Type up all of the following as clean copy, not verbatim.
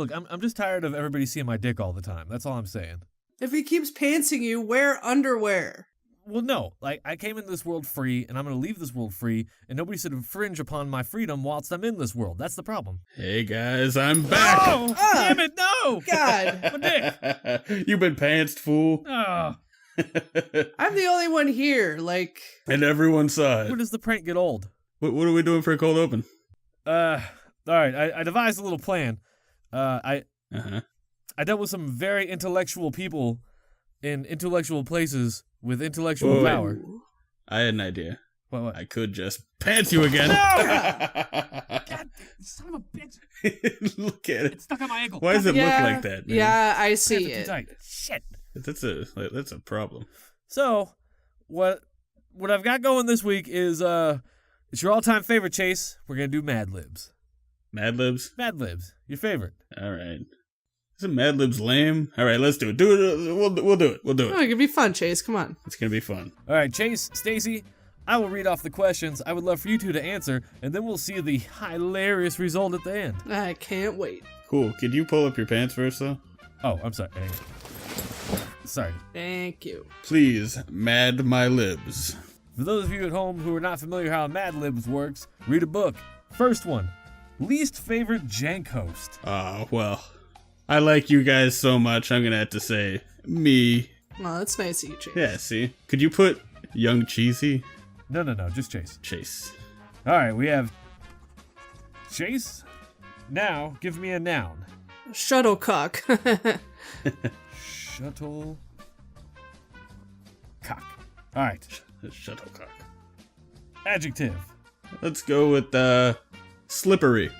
Look, I'm just tired of everybody seeing my dick all the time. That's all I'm saying. If he keeps pantsing you, wear underwear. Well, no. Like, I came into this world free, and I'm going to leave this world free, and nobody should infringe upon my freedom whilst I'm in this world. That's the problem. Hey, guys, I'm back. Oh, damn it, no! God. My dick. You've been pantsed, fool. Oh. I'm the only one here, like... And everyone saw When it. does the prank get old? What are we doing for a cold open? All right, I devised a little plan. I dealt with some very intellectual people in intellectual places with intellectual power. I had an idea. What? I could just pants you again. God, son of a bitch. Look at it. It's stuck on my ankle. Why does it look like that, man? Yeah, I see It's it. tight. Shit. That's a problem. So, what I've got going this week is it's your all-time favorite, Chase. We're gonna do Mad Libs. Mad Libs? Mad Libs, your favorite. All right. Isn't Mad Libs lame? All right, let's do it. Do it. We'll do it. We'll do Oh, it. it could be fun, Chase. Come on. It's gonna be fun. All right, Chase, Stacy, I will read off the questions. I would love for you two to answer, and then we'll see the hilarious result at the end. I can't wait. Cool. Could you pull up your pants first, though? Oh, I'm sorry. Hang on. Sorry. Thank you. Please, Mad My Libs. For those of you at home who are not familiar how Mad Libs works, read a book. First one, least favorite Jank host. Well, I like you guys so much, I'm gonna have to say me. Oh, that's nice of you, Chase. Yeah, see? Could you put Young Cheesy? No, just Chase. Chase. All right, we have Chase. Now, give me a noun. Shuttlecock. Shuttle. Cock. All right. Shuttlecock. Adjective. Let's go with, slippery.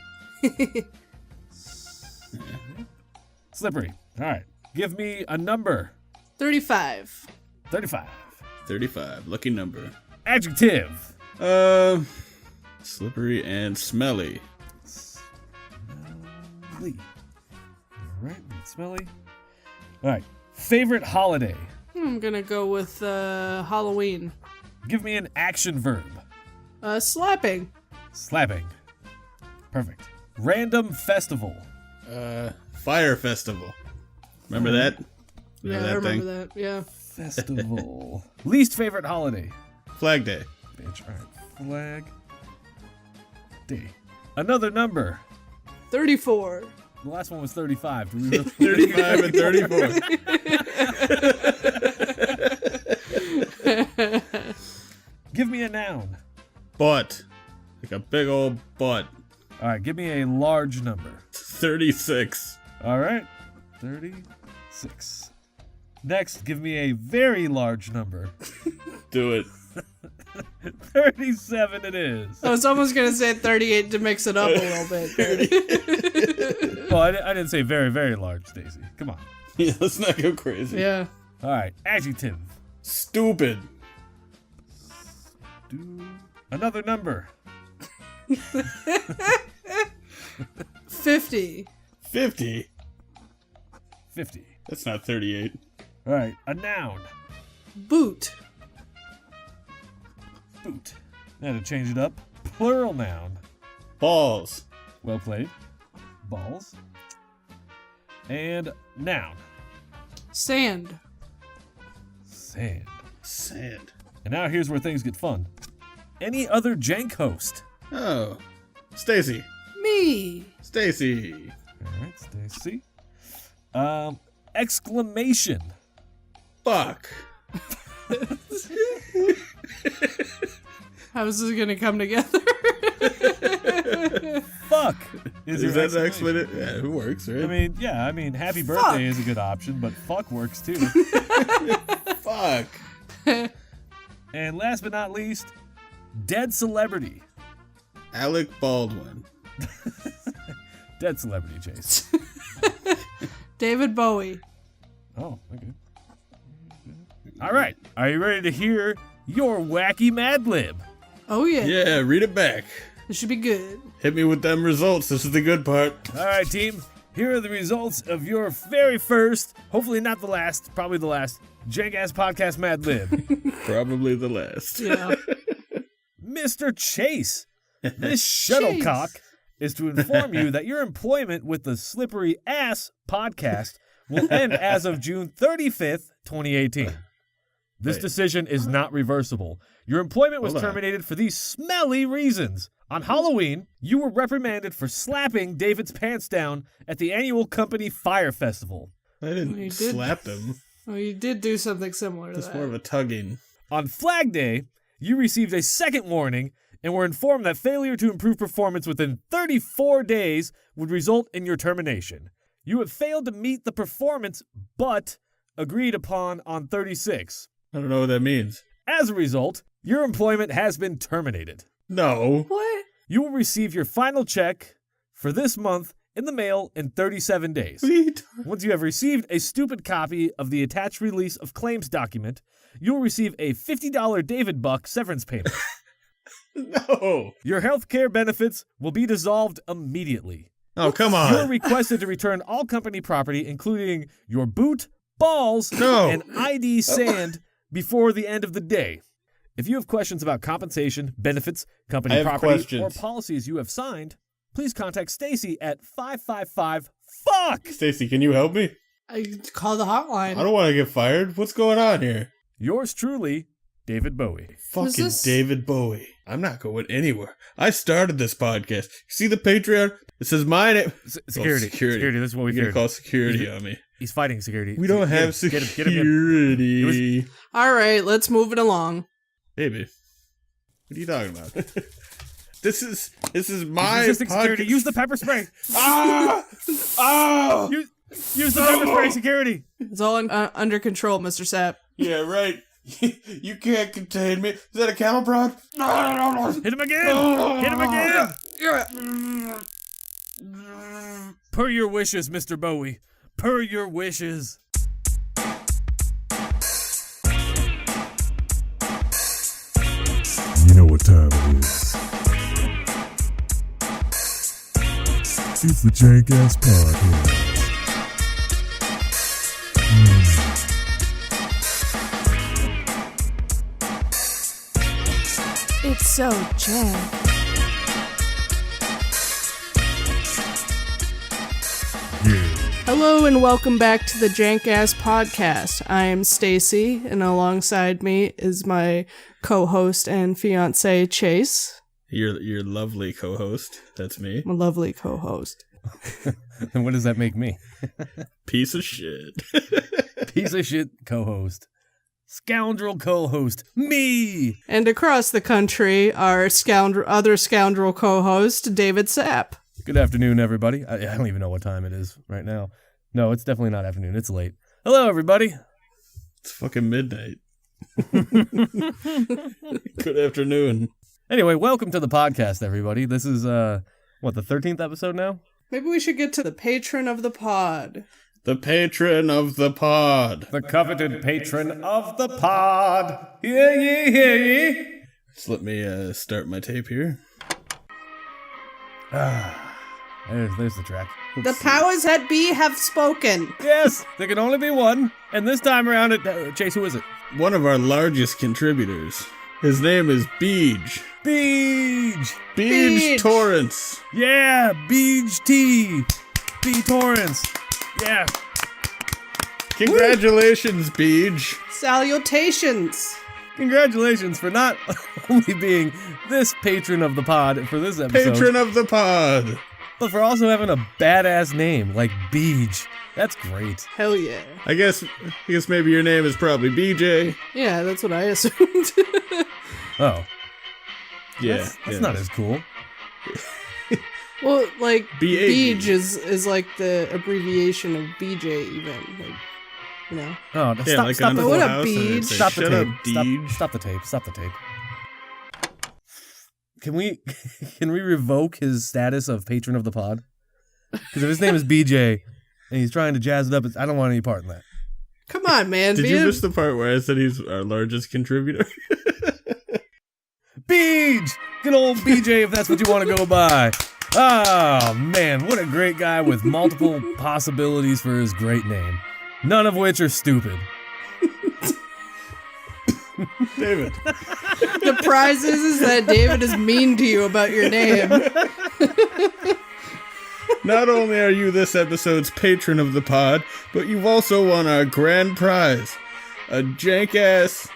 Slippery. All right. Give me a number. 35. 35. 35. Lucky number. Adjective. Slippery and smelly. Smelly. All right. Smelly. All right. Favorite holiday. I'm gonna go with Halloween. Give me an action verb. Slapping. Slapping. Perfect. Random festival. Fire Festival. Remember that? Yeah, I remember that. Yeah. Festival. Least favorite holiday. Flag Day. Bitch. All right. Flag Day. Another number. 34. The last one was 35. Do we really 35 and 34. Give me a noun. Butt. Like a big old butt. All right. Give me a large number. 36. All right. 36. Next, give me a very large number. Do it. 37 it is. I was almost gonna say 38 to mix it up a little bit. Well, I didn't say very, very large, Stacy. Come on. Yeah, let's not go crazy. Yeah. All right. Adjective. Stupid. Another number. 50. 50. 50. That's not 38. All right. A noun. Boot. Boot. Now to change it up. Plural noun. Balls. Well played. Balls. And noun. Sand. Sand. Sand. And now here's where things get fun. Any other Jank host? Oh. Stacy. Me. Stacy. All right, Stacy. Exclamation. Fuck. How is this gonna come together? Fuck. Is your that exclamation. explanation? Yeah, it works, right? I mean, happy birthday is a good option, but fuck works too. Fuck. And last but not least, dead celebrity. Alec Baldwin. Dead celebrity, Chase. David Bowie. Oh, okay. All right. Are you ready to hear your wacky Mad Lib? Oh yeah. Yeah, read it back. This should be good. Hit me with them results. This is the good part. All right, team. Here are the results of your very first, hopefully not the last, probably the last, Jank-Ass Podcast Mad Lib. Probably the last. Yeah. Mr. Chase, this shuttlecock is to inform you that your employment with the Slippery Ass podcast will end as of June 35th, 2018. This decision is not reversible. Your employment was terminated for these smelly reasons. On Halloween, you were reprimanded for slapping David's pants down at the annual company fire festival. I didn't slap him. Well, you did do something similar to that. It's more of a tugging. On Flag Day, you received a second warning and were informed that failure to improve performance within 34 days would result in your termination. You have failed to meet the performance, but agreed upon on 36. I don't know what that means. As a result, your employment has been terminated. No. What? You will receive your final check for this month in the mail in 37 days. Once you have received a stupid copy of the attached release of claims document, you will receive a $50 David Buck severance payment. No. Your health care benefits will be dissolved immediately. Oh, come on. You are requested to return all company property, including your boot, balls, and ID sand before the end of the day. If you have questions about compensation, benefits, company property, or policies you have signed, please contact Stacy at 555-FUCK! Stacy, can you help me? I call the hotline. I don't want to get fired. What's going on here? Yours truly, David Bowie. Fucking David Bowie. I'm not going anywhere. I started this podcast. See the Patreon? It says my name. Security. Security. This is what we You're going to call security on me. He's fighting security. We don't have security. All right, let's move it along. Baby, what are you talking about? This is my security. Use the pepper spray. Use the pepper spray, security. It's all under control, Mr. Sapp. Yeah, right. You can't contain me. Is that a camel prod? Hit him again. Hit him again. Per your wishes, Mr. Bowie. Per your wishes. You know what time it is. It's the Jank-Ass podcast. It's so jank. Yeah. Hello and welcome back to the Jank-Ass podcast. I am Stacy, and alongside me is my co-host and fiance Chase. Your lovely co-host. That's me. My lovely co-host. And what does that make me? Piece of shit. Piece of shit co-host. Scoundrel co-host. Me! And across the country, our other scoundrel co-host, David Sapp. Good afternoon, everybody. I don't even know what time it is right now. No, it's definitely not afternoon. It's late. Hello, everybody. It's fucking midnight. Good afternoon. Anyway, welcome to the podcast, everybody. This is, the 13th episode now? Maybe we should get to the patron of the pod. The patron of the pod. The coveted patron of the pod. Yeah, yeah, yeah, yeah. Just let me start my tape here. There's the track. The powers that be have spoken. Yes, there can only be one. And this time around, Chase, who is it? One of our largest contributors. His name is Beej. Beej Torrance. Yeah, Beej T. B Torrance. Yeah. Congratulations, Beej. Salutations. Congratulations for not only being this patron of the pod for this episode. Patron of the pod. But for also having a badass name like Beej. That's great. Hell yeah. I guess maybe your name is probably BJ. Yeah, that's what I assumed. Oh. Yeah. That's not as cool. Well, like, B-A-B. Beej is like the abbreviation of BJ even. Like, you know? Oh, Yeah, stop the What Full a House, and Beej. it'd say, Stop the "Shut tape. up, Deej." Stop the tape. Can we revoke his status of patron of the pod? Because if his name is BJ and he's trying to jazz it up, I don't want any part in that. Come on, man. Did you miss the part where I said he's our largest contributor? Beej! Good old BJ, if that's what you want to go by. Oh, man, what a great guy with multiple possibilities for his great name. None of which are stupid. David. The prize is that David is mean to you about your name. Not only are you this episode's patron of the pod, but you've also won our grand prize, a Jank-Ass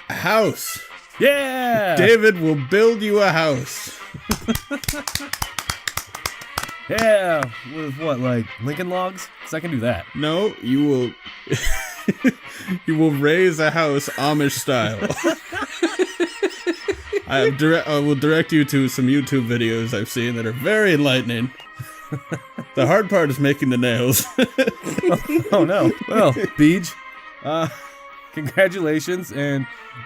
house. Yeah! David will build you a house. Yeah! With what, like Lincoln Logs? Because I can do that. No, you will... you will raise a house Amish style. I will direct you to some YouTube videos I've seen that are very enlightening. The hard part is making the nails. Oh no. Well, Beej, congratulations, and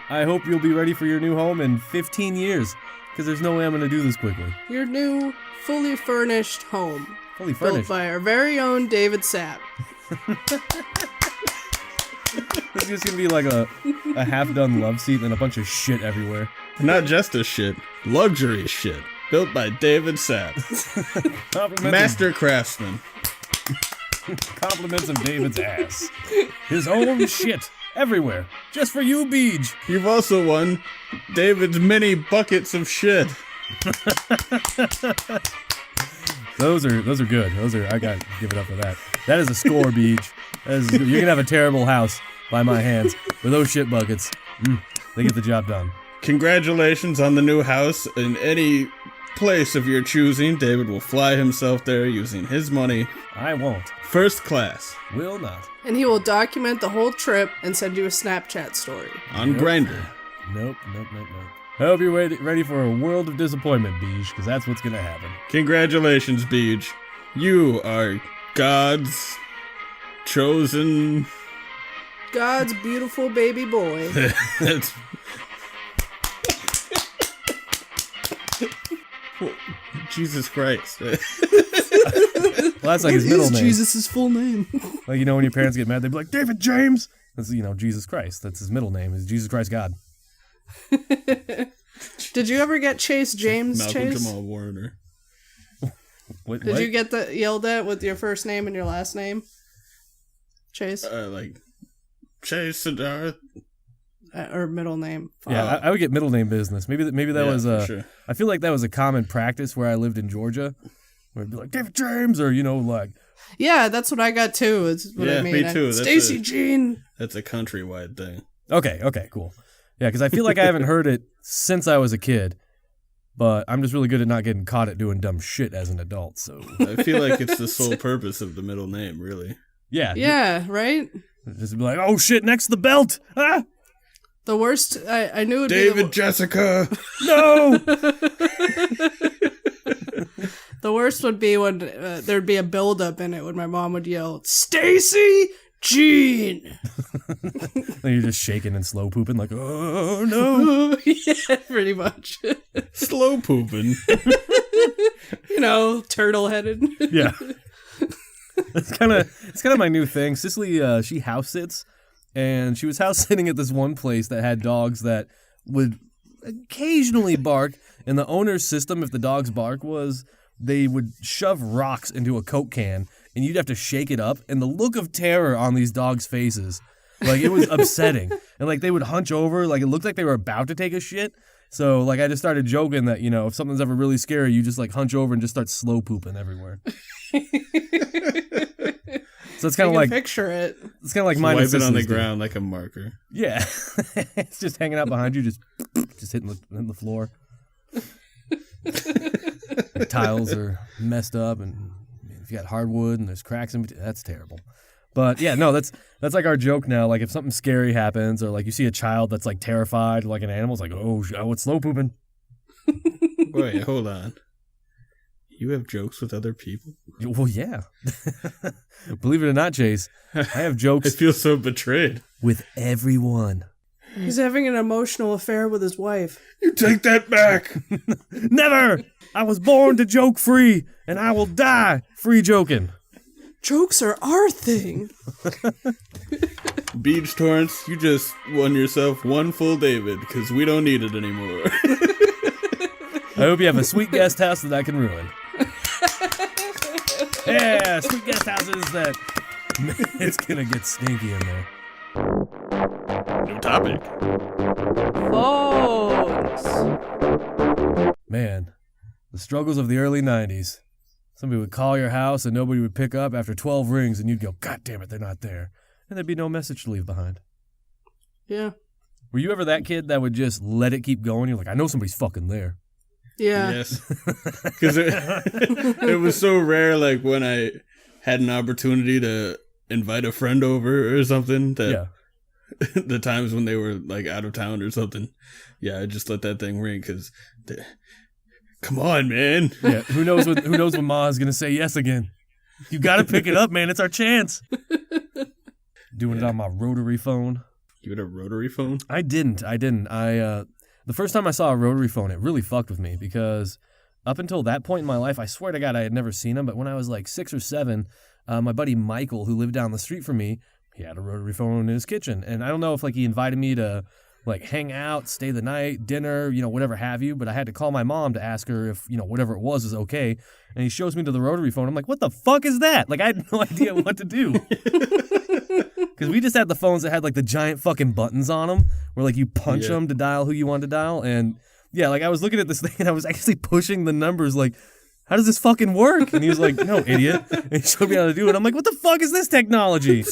I hope you'll be ready for your new home in 15 years, because there's no way I'm going to do this quickly. Your new, fully furnished home. Fully Built furnished. by our very own David Sapp. It's just going to be like a half-done love seat and a bunch of shit everywhere. Not just a shit, luxury shit. Built by David Sapp. Master craftsman. Compliments of David's ass. His own shit everywhere. Just for you, Beej. You've also won David's mini buckets of shit. Those are good. I got to give it up for that. That is a score, Beej. You're going to have a terrible house by my hands. But those shit buckets, they get the job done. Congratulations on the new house. In any place of your choosing, David will fly himself there using his money. I won't. First class. Will not. And he will document the whole trip and send you a Snapchat story. On Grindr. Nope. I hope you're ready for a world of disappointment, Beej, because that's what's going to happen. Congratulations, Beej. You are God's chosen... God's beautiful baby boy. That's... Jesus Christ. Well, that's like his middle name. Jesus' full name? Like, you know, when your parents get mad, they'd be like, David James! That's, you know, Jesus Christ. That's his middle name, is Jesus Christ God. Did you ever get Chase James Malcolm Chase? Jamal Warner. Did you get yelled at with your first name and your last name? Chase? Like, Chase Siddharth. Or middle name. Yeah, I would get middle name business. Maybe that was sure. I feel like that was a common practice where I lived in Georgia, where it'd be like David James, or, you know, like... Yeah, that's what I got too. It's what I mean. Me too. Stacy Jean. That's a countrywide thing. Okay, cool. Yeah, because I feel like I haven't heard it since I was a kid, but I'm just really good at not getting caught at doing dumb shit as an adult, so... I feel like it's the sole purpose of the middle name, really. Yeah. Yeah, right? Just be like, oh shit, next to the belt! Ah! The worst, I knew it'd David be Jessica! No! the worst would be when there'd be a build-up in it when my mom would yell, Stacy Jean! And you're just shaking and slow pooping like, oh no! Yeah, pretty much. Slow pooping. You know, turtle-headed. Yeah. It's kind of my new thing. Cicely, she house sits, and she was house sitting at this one place that had dogs that would occasionally bark. And the owner's system, if the dogs bark, was they would shove rocks into a Coke can, and you'd have to shake it up. And the look of terror on these dogs' faces, like, it was upsetting. And like they would hunch over, like it looked like they were about to take a shit. So like I just started joking that, you know, if something's ever really scary, you just like hunch over and just start slow pooping everywhere. So it's kind of like picture it. It's kind of like Just mine. wipe it on the ground like a marker. Yeah, it's just hanging out behind you, just hitting the floor. The tiles are messed up, and if you got hardwood and there's cracks in between, that's terrible. But yeah, no, that's like our joke now. Like if something scary happens, or like you see a child that's like terrified, like an animal, it's like, oh, it's slow pooping. Wait, hold on. You have jokes with other people? Well, yeah. Believe it or not, Chase, I have jokes. I feel so betrayed. With everyone. He's having an emotional affair with his wife. You take that back. Never! I was born to joke free, and I will die free joking. Jokes are our thing. Beach Torrance, you just won yourself one full David, because we don't need it anymore. I hope you have a sweet guest house that I can ruin. Yeah, sweet guest houses that... It's gonna get stinky in there. New topic. Phones. Man, The struggles of the early 90s. Somebody would call your house and nobody would pick up after 12 rings, and you'd go, God damn it, they're not there. And there'd be no message to leave behind. Yeah. Were you ever that kid that would just let it keep going? You're like, I know somebody's fucking there. Yeah. Yes. Because it was so rare, like, when I had an opportunity to invite a friend over or something, that the times when they were, like, out of town or something, I just let that thing ring, because, come on, man. Yeah, who knows when Ma's going to say yes again. You got to pick it up, man. It's our chance. Doing it on my rotary phone. You had a rotary phone? I didn't. The first time I saw a rotary phone, it really fucked with me, because up until that point in my life, I swear to God, I had never seen them. But when I was like 6 or 7, my buddy Michael, who lived down the street from me, he had a rotary phone in his kitchen. And I don't know if like he invited me to like hang out, stay the night, dinner, whatever have you. But I had to call my mom to ask her if, whatever it was okay. And he shows me to the rotary phone. I'm like, what the fuck is that? Like, I had no idea what to do. Because we just had the phones that had like the giant fucking buttons on them where like you punch them to dial who you want to dial. And like I was looking at this thing and I was actually pushing the numbers like, how does this fucking work? And he was like, no, idiot. And he showed me how to do it. I'm like, what the fuck is this technology?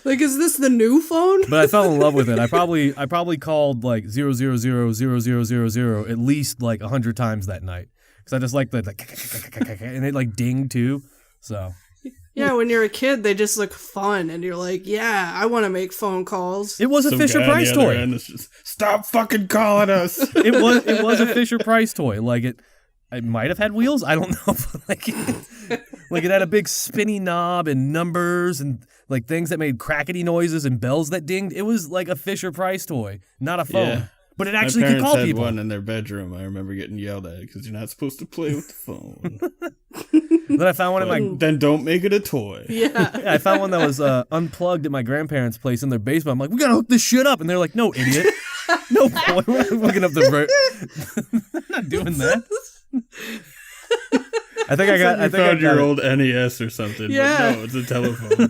Like, is this the new phone? But I fell in love with it. I probably called like 0000000 at least like 100 times that night. Because I just like the like, and it like dinged too. So. Yeah, when you're a kid, they just look fun, and you're like, yeah, I want to make phone calls. It was a Fisher Price toy. Stop fucking calling us. It was a Fisher Price toy. Like it might have had wheels. I don't know. But like it had a big spinny knob and numbers and like things that made crackety noises and bells that dinged. It was like a Fisher Price toy, not a phone. Yeah. But it actually could call people. My parents had one in their bedroom. I remember getting yelled at because you're not supposed to play with the phone. Then I found one in my... Then don't make it a toy. Yeah. I found one that was unplugged at my grandparents' place in their basement. I'm like, we gotta hook this shit up. And they're like, no, idiot. No, boy, we're not hooking up the... I'm not doing that. I found your old NES or something. Yeah. But no, it's a telephone.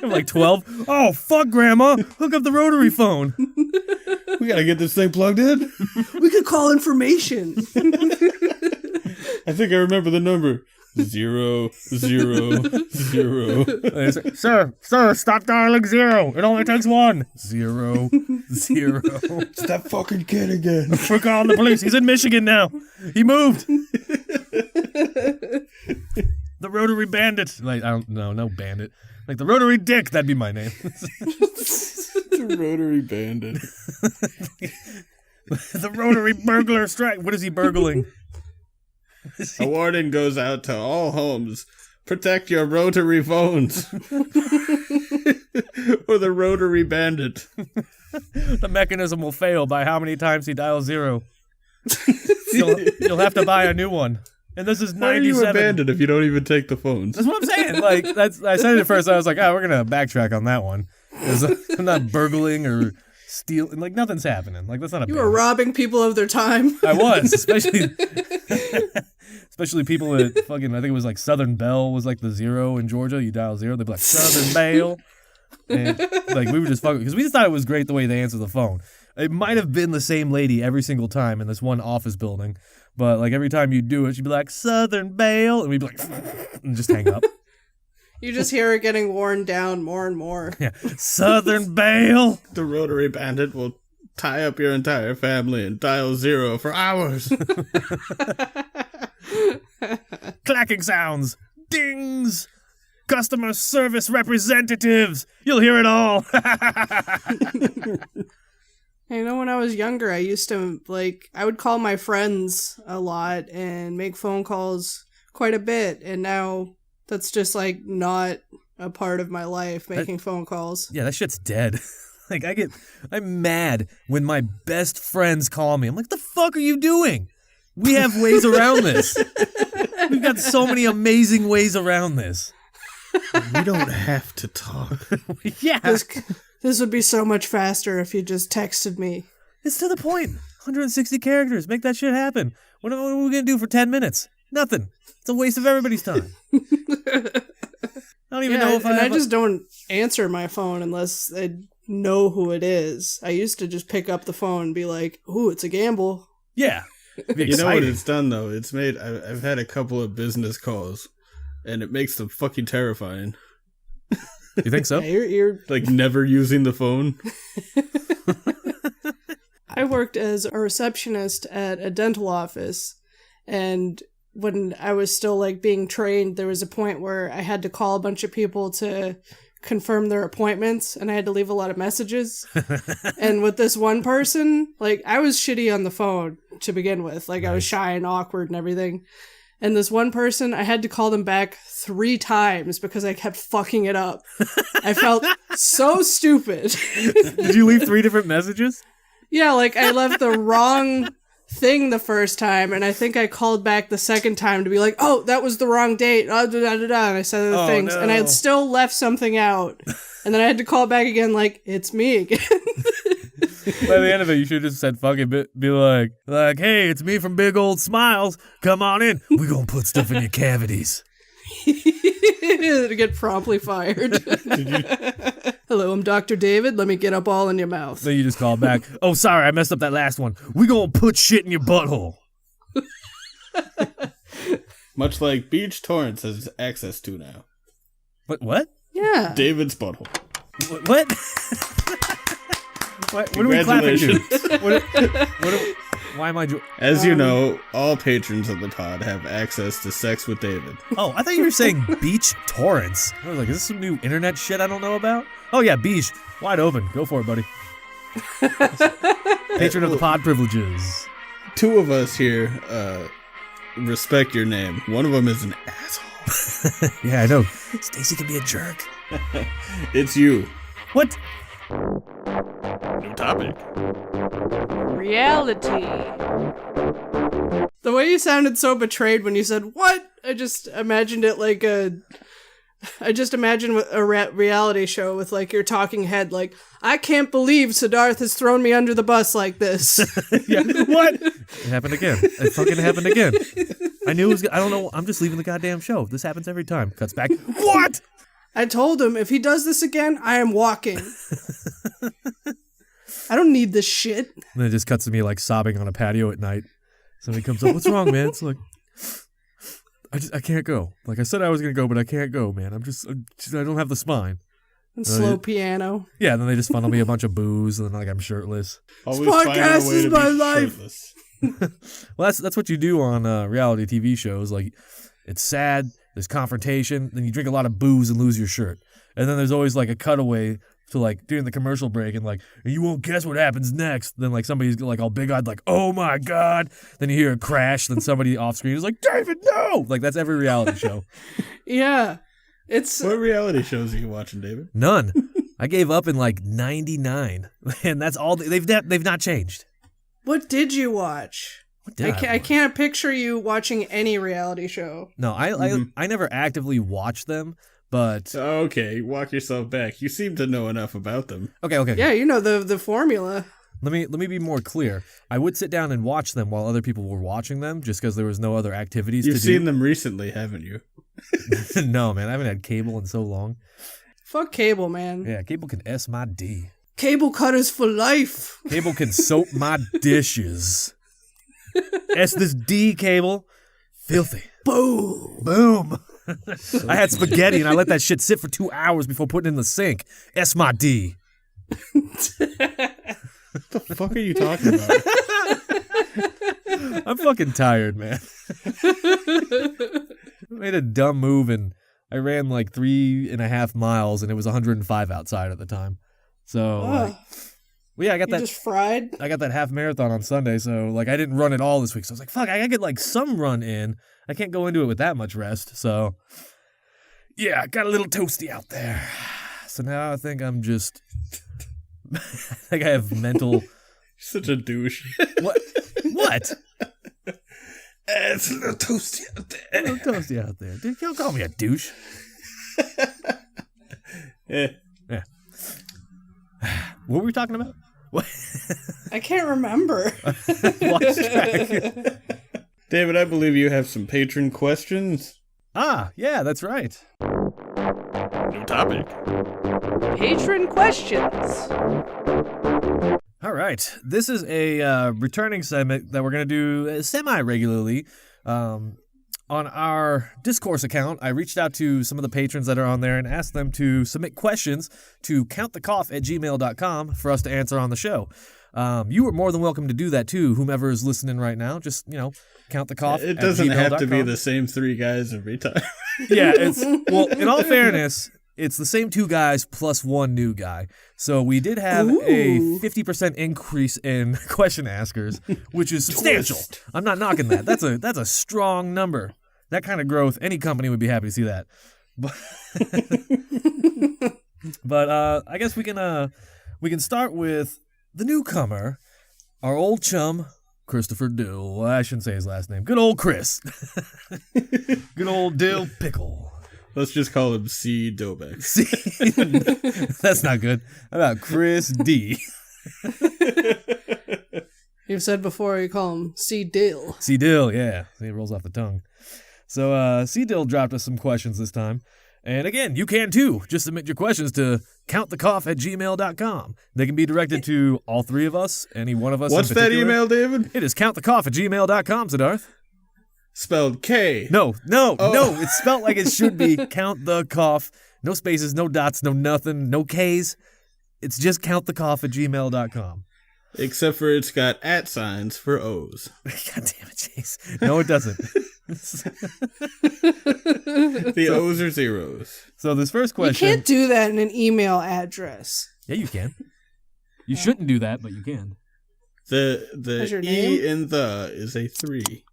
I'm like 12. Oh, fuck, Grandma. Hook up the rotary phone. We gotta get this thing plugged in. We could call information. I think I remember the number. 000. Sir, stop dialing 0. It only takes 1. 0. It's that fucking kid again. We're calling the police. He's in Michigan now. He moved. The Rotary Bandit. Like, I don't know, no bandit. Like the Rotary Dick, that'd be my name. The Rotary Bandit. The Rotary Burglar Strike. What is he burgling? A warning goes out to all homes. Protect your rotary phones. Or the Rotary Bandit. The mechanism will fail by how many times he dials 0. You'll have to buy a new one. And this is 97. Why are you a bandit if you don't even take the phones? That's what I'm saying. Like I said it at first. I was like, we're gonna backtrack on that one. I'm not burgling or stealing. Like nothing's happening. Like that's not a. You were robbing people of their time. I was, especially people at fucking. I think it was like Southern Bell was like the 0 in Georgia. You dial 0, they'd be like Southern Bell, and like we were just fucking because we just thought it was great the way they answered the phone. It might have been the same lady every single time in this one office building. But, like, every time you do it, she'd be like, Southern Belle, and we'd be like, and just hang up. You just hear it getting worn down more and more. Yeah. Southern Belle. The Rotary Bandit will tie up your entire family and dial 0 for hours. Clacking sounds. Dings. Customer service representatives. You'll hear it all. When I was younger, I used to, I would call my friends a lot and make phone calls quite a bit, and now that's just, not a part of my life, making phone calls. Yeah, that shit's dead. I'm mad when my best friends call me. I'm like, the fuck are you doing? We have ways around this. We've got so many amazing ways around this. We don't have to talk. Yeah. This would be so much faster if you just texted me. It's to the point. 160 characters. Make that shit happen. What are we going to do for 10 minutes? Nothing. It's a waste of everybody's time. I don't even know if I just don't answer my phone unless know who it is. I used to just pick up the phone and be like, ooh, it's a gamble. Yeah. It'd be You know what exciting. it's done, though? It's made... I've had a couple of business calls, and it makes them fucking terrifying. You think so? Yeah, you're Like, never using the phone. I worked as a receptionist at a dental office, and when I was still like being trained, there was a point where I had to call a bunch of people to confirm their appointments, and I had to leave a lot of messages. And with this one person, like, I was shitty on the phone to begin with. Like, I was shy and awkward and everything. And this one person, I had to call them back 3 times because I kept fucking it up. I felt so stupid. Did you leave 3 different messages? Yeah, like, I left the wrong thing the first time, and I think I called back the second time to be like, oh, that was the wrong date, and I said other things, and I had still left something out, and then I had to call back again, like, it's me again. By the end of it, you should have just said fucking be like, hey, it's me from Big Old Smiles. Come on in. We're going to put stuff in your cavities. To get promptly fired. Hello, I'm Dr. David. Let me get up all in your mouth. Then you just call back. Oh, sorry, I messed up that last one. We're going to put shit in your butthole. Much like Beach Torrance has access to now. What? Yeah. David's butthole. What? What are we clapping to? Why am I doing? As you know, all patrons of the pod have access to sex with David. Oh, I thought you were saying Beach Torrance. I was like, is this some new internet shit I don't know about? Oh, yeah, Beach. Wide open. Go for it, buddy. Patron of the pod privileges. 2 of us here respect your name. One of them is an asshole. Yeah, I know. Stacy can be a jerk. It's you. What? New topic. Reality. The way you sounded so betrayed when you said, what? I just imagined it like I just imagined a reality show with, like, your talking head, like, I can't believe Siddharth has thrown me under the bus like this. Yeah. What? It happened again. It fucking happened again. I knew it was... I don't know. I'm just leaving the goddamn show. This happens every time. Cuts back. What? I told him, if he does this again, I am walking. I don't need this shit. And then it just cuts to me, like, sobbing on a patio at night. Somebody comes up, what's wrong, man? It's like, I can't go. Like, I said I was going to go, but I can't go, man. I don't have the spine. And slow piano. Yeah, and then they just funnel me a bunch of booze, and then, like, I'm shirtless. Always this podcast is my life. Shirtless. Well, that's what you do on reality TV shows. Like, it's sad, there's confrontation, then you drink a lot of booze and lose your shirt. And then there's always, like, a cutaway to, like, during the commercial break, and, like, you won't guess what happens next. Then, like, somebody's, like, all big-eyed, like, oh, my God. Then you hear a crash, then somebody off-screen is like, David, no! Like, that's every reality show. Yeah. It's... What reality shows are you watching, David? None. I gave up in, like, 99. And that's all. They've not changed. What did you watch? What did I watch? can't picture you watching any reality show. No, I never actively watch them. But okay, walk yourself back. You seem to know enough about them. Okay. Yeah, you know the formula. Let me be more clear. I would sit down and watch them while other people were watching them, just because there was no other activities to do. You've seen them recently, haven't you? No, man, I haven't had cable in so long. Fuck cable, man. Yeah, cable can S my D. Cable cutters for life. Cable can soap my dishes. S this D cable. Filthy. Boom. I had spaghetti and I let that shit sit for 2 hours before putting it in the sink. S my D. What the fuck are you talking about? I'm fucking tired, man. I made a dumb move and I ran like 3.5 miles and it was 105 outside at the time. So, well, yeah, I got that. Just fried? I got that half marathon on Sunday, so like I didn't run it all this week. So I was like, fuck, I gotta get like some run in. I can't go into it with that much rest. So, yeah, got a little toasty out there. So now I think I'm just, I think I have mental. Such a douche. What? It's a little toasty out there. A little toasty out there. Dude, don't call me a douche. Yeah. What were we talking about? What? I can't remember. Lost track. David, I believe you have some patron questions. Ah, yeah, that's right. New topic. Patron Questions. All right. This is a returning segment that we're going to do semi-regularly. On our discourse account, I reached out to some of the patrons that are on there and asked them to submit questions to countthecough@gmail.com for us to answer on the show. You are more than welcome to do that too, whomever is listening right now. Just, countthecough@gmail.com. It doesn't have to be the same 3 guys every time. Yeah, well, in all fairness, it's the same 2 guys plus 1 new guy. So we did have a 50% increase in question askers, which is substantial. I'm not knocking that. That's a strong number. That kind of growth, any company would be happy to see that. But I guess we can start with the newcomer, our old chum, Christopher Dill. Well, I shouldn't say his last name. Good old Chris. Good old Dill Pickle. Let's just call him C. Dobeck. That's not good. How about Chris D? You've said before you call him C. Dill. C. Dill, yeah. It rolls off the tongue. So C. Dill dropped us some questions this time. And again, you can too. Just submit your questions to countthecough@gmail.com. They can be directed to all 3 of us, any one of us. What's that email, David? It is countthecough@gmail.com, Siddharth. Spelled K. No. It's spelled like it should be. Count the cough. No spaces, no dots, no nothing, no Ks. It's just countthecough@gmail.com. Except for it's got @ for O's. God damn it, Chase. No, it doesn't. The O's are zeros. So this first question. You can't do that in an email address. Yeah, you can. You shouldn't do that, but you can. The your E name? in the is a 3.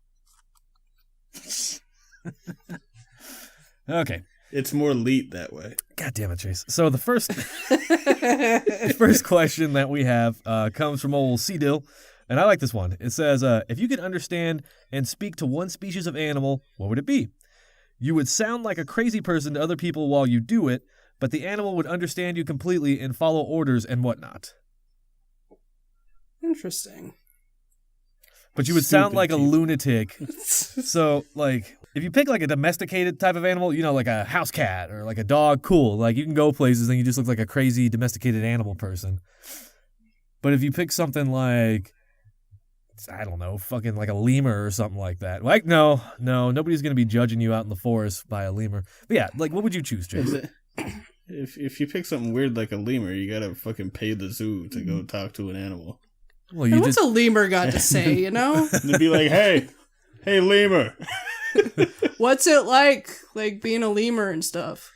Okay. It's more leet that way. God damn it, Chase. So the first question that we have comes from old C. Dill, and I like this one. It says, if you could understand and speak to one species of animal, what would it be? You would sound like a crazy person to other people while you do it, but the animal would understand you completely and follow orders and whatnot. Interesting. But you would sound like a lunatic. So, if you pick, a domesticated type of animal, like a house cat or like a dog, cool. You can go places and you just look like a crazy domesticated animal person. But if you pick something like, I don't know, fucking like a lemur or something like that. No, nobody's going to be judging you out in the forest by a lemur. But yeah, what would you choose, Jason? If you pick something weird like a lemur, you gotta fucking pay the zoo to go talk to an animal. Well, What's a lemur got to say, They'd be like, hey lemur. What's it like being a lemur and stuff?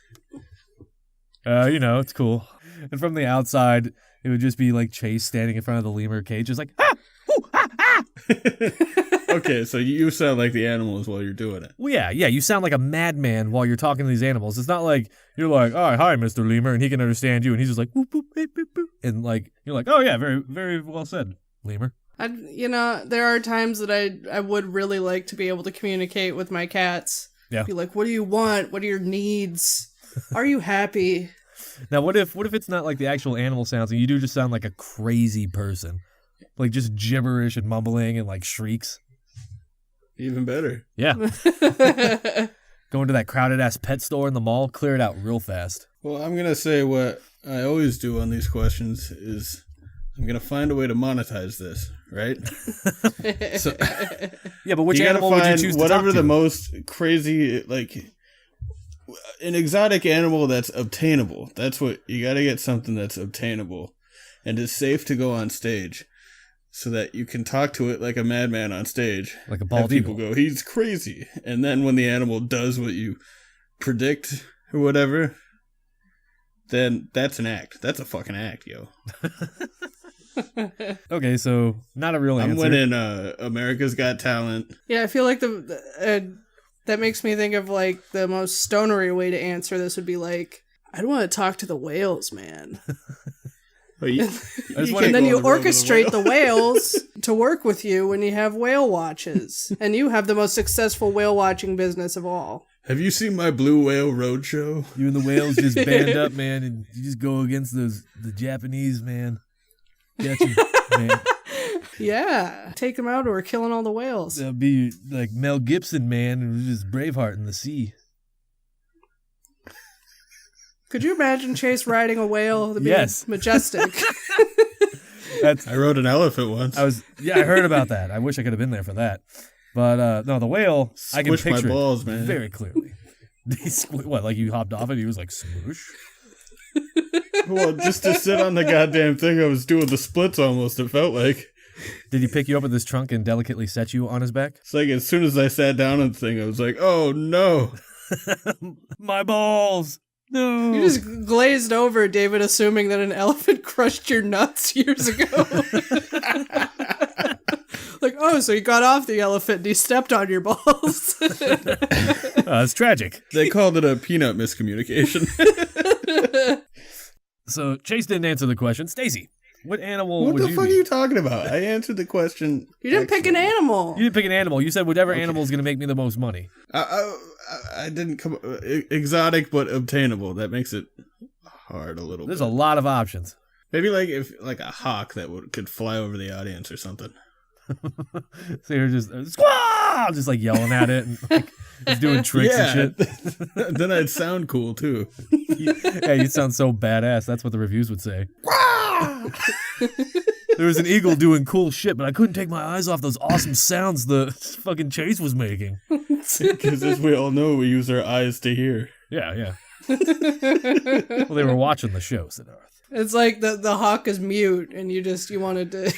It's cool. And from the outside, it would just be like Chase standing in front of the lemur cage, just like, ah! Ooh, ah, ah! Okay, so you sound like the animals while you're doing it. Well, yeah, you sound like a madman while you're talking to these animals. It's not like you're like, all right, hi, Mr. Lemur, and he can understand you, and he's just like, boop, boop, boop, boop, boop. And you're like, oh yeah, very, very well said, Lemur. There are times that I would really like to be able to communicate with my cats. Yeah. Be like, what do you want? What are your needs? Are you happy? Now, what if it's not like the actual animal sounds, and you do just sound like a crazy person? Just gibberish and mumbling and shrieks. Even better. Yeah. Going to that crowded ass pet store in the mall, clear it out real fast. Well, I'm gonna say what I always do on these questions is I'm gonna find a way to monetize this, right? So, yeah, but which animal would you choose to whatever talk to? The most crazy, an exotic animal that's obtainable. That's what you gotta get, something that's obtainable and is safe to go on stage. So that you can talk to it like a madman on stage. Like a bald eagle. People go, he's crazy. And then when the animal does what you predict or whatever, then that's an act. That's a fucking act, yo. Okay, so not a real answer. I'm winning America's Got Talent. Yeah, I feel like that makes me think of the most stonery way to answer this would be I'd want to talk to the whales, man. And then you orchestrate the whales to work with you when you have whale watches. And you have the most successful whale watching business of all. Have you seen my Blue Whale Roadshow? You and the whales just band up, man, and you just go against the Japanese, man. Get you, man. Yeah. Take them out or we're killing all the whales. That'll be like Mel Gibson, man, and just Braveheart in the sea. Could you imagine Chase riding a whale? That'd be Yes. majestic. I rode an elephant once. I heard about that. I wish I could have been there for that. But no, the whale, I can Squish my picture balls, it man. very clearly. What, like you hopped off it? He was like, smoosh? Well, just to sit on the goddamn thing, I was doing the splits almost, it felt like. Did he pick you up with his trunk and delicately set you on his back? It's like as soon as I sat down on the thing, I was like, oh no. My balls! No! You just glazed over, David, assuming that an elephant crushed your nuts years ago. Like, oh, so you got off the elephant and he stepped on your balls. It's tragic. They called it a peanut miscommunication. So Chase didn't answer the question. Stacy, what animal What would the you fuck be? are you talking about? I answered the question. You didn't pick an animal. You didn't pick an animal. You said whatever animal is going to make me the most money. I didn't come exotic but obtainable. That makes it hard a little There's bit. a lot of options. Maybe like a hawk that could fly over the audience or something. So you're just squaw, just like yelling at it and like, just doing tricks and shit. Then I'd sound cool too. Yeah, you sound so badass. That's what the reviews would say. There was an eagle doing cool shit, but I couldn't take my eyes off those awesome sounds the fucking Chase was making. Because as we all know, we use our eyes to hear. Yeah. Well, they were watching the show, said Arth. It's like the hawk is mute, and you wanted to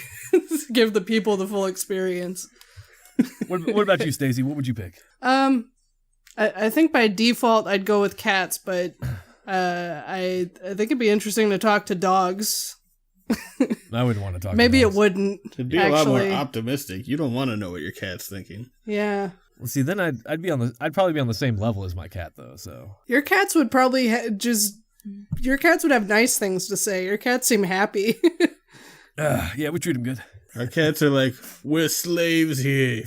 give the people the full experience. What about you, Stacey? What would you pick? I think by default I'd go with cats, but I think it'd be interesting to talk to dogs. I wouldn't want to talk. Maybe to it dogs. wouldn't. It'd be actually. a lot more optimistic. You don't want to know what your cat's thinking. Yeah. Well, see, then I'd probably be on the same level as my cat, though. So Your cats would probably your cats would have nice things to say. Your cats seem happy. yeah, we treat them good. Our cats are like, we're slaves here.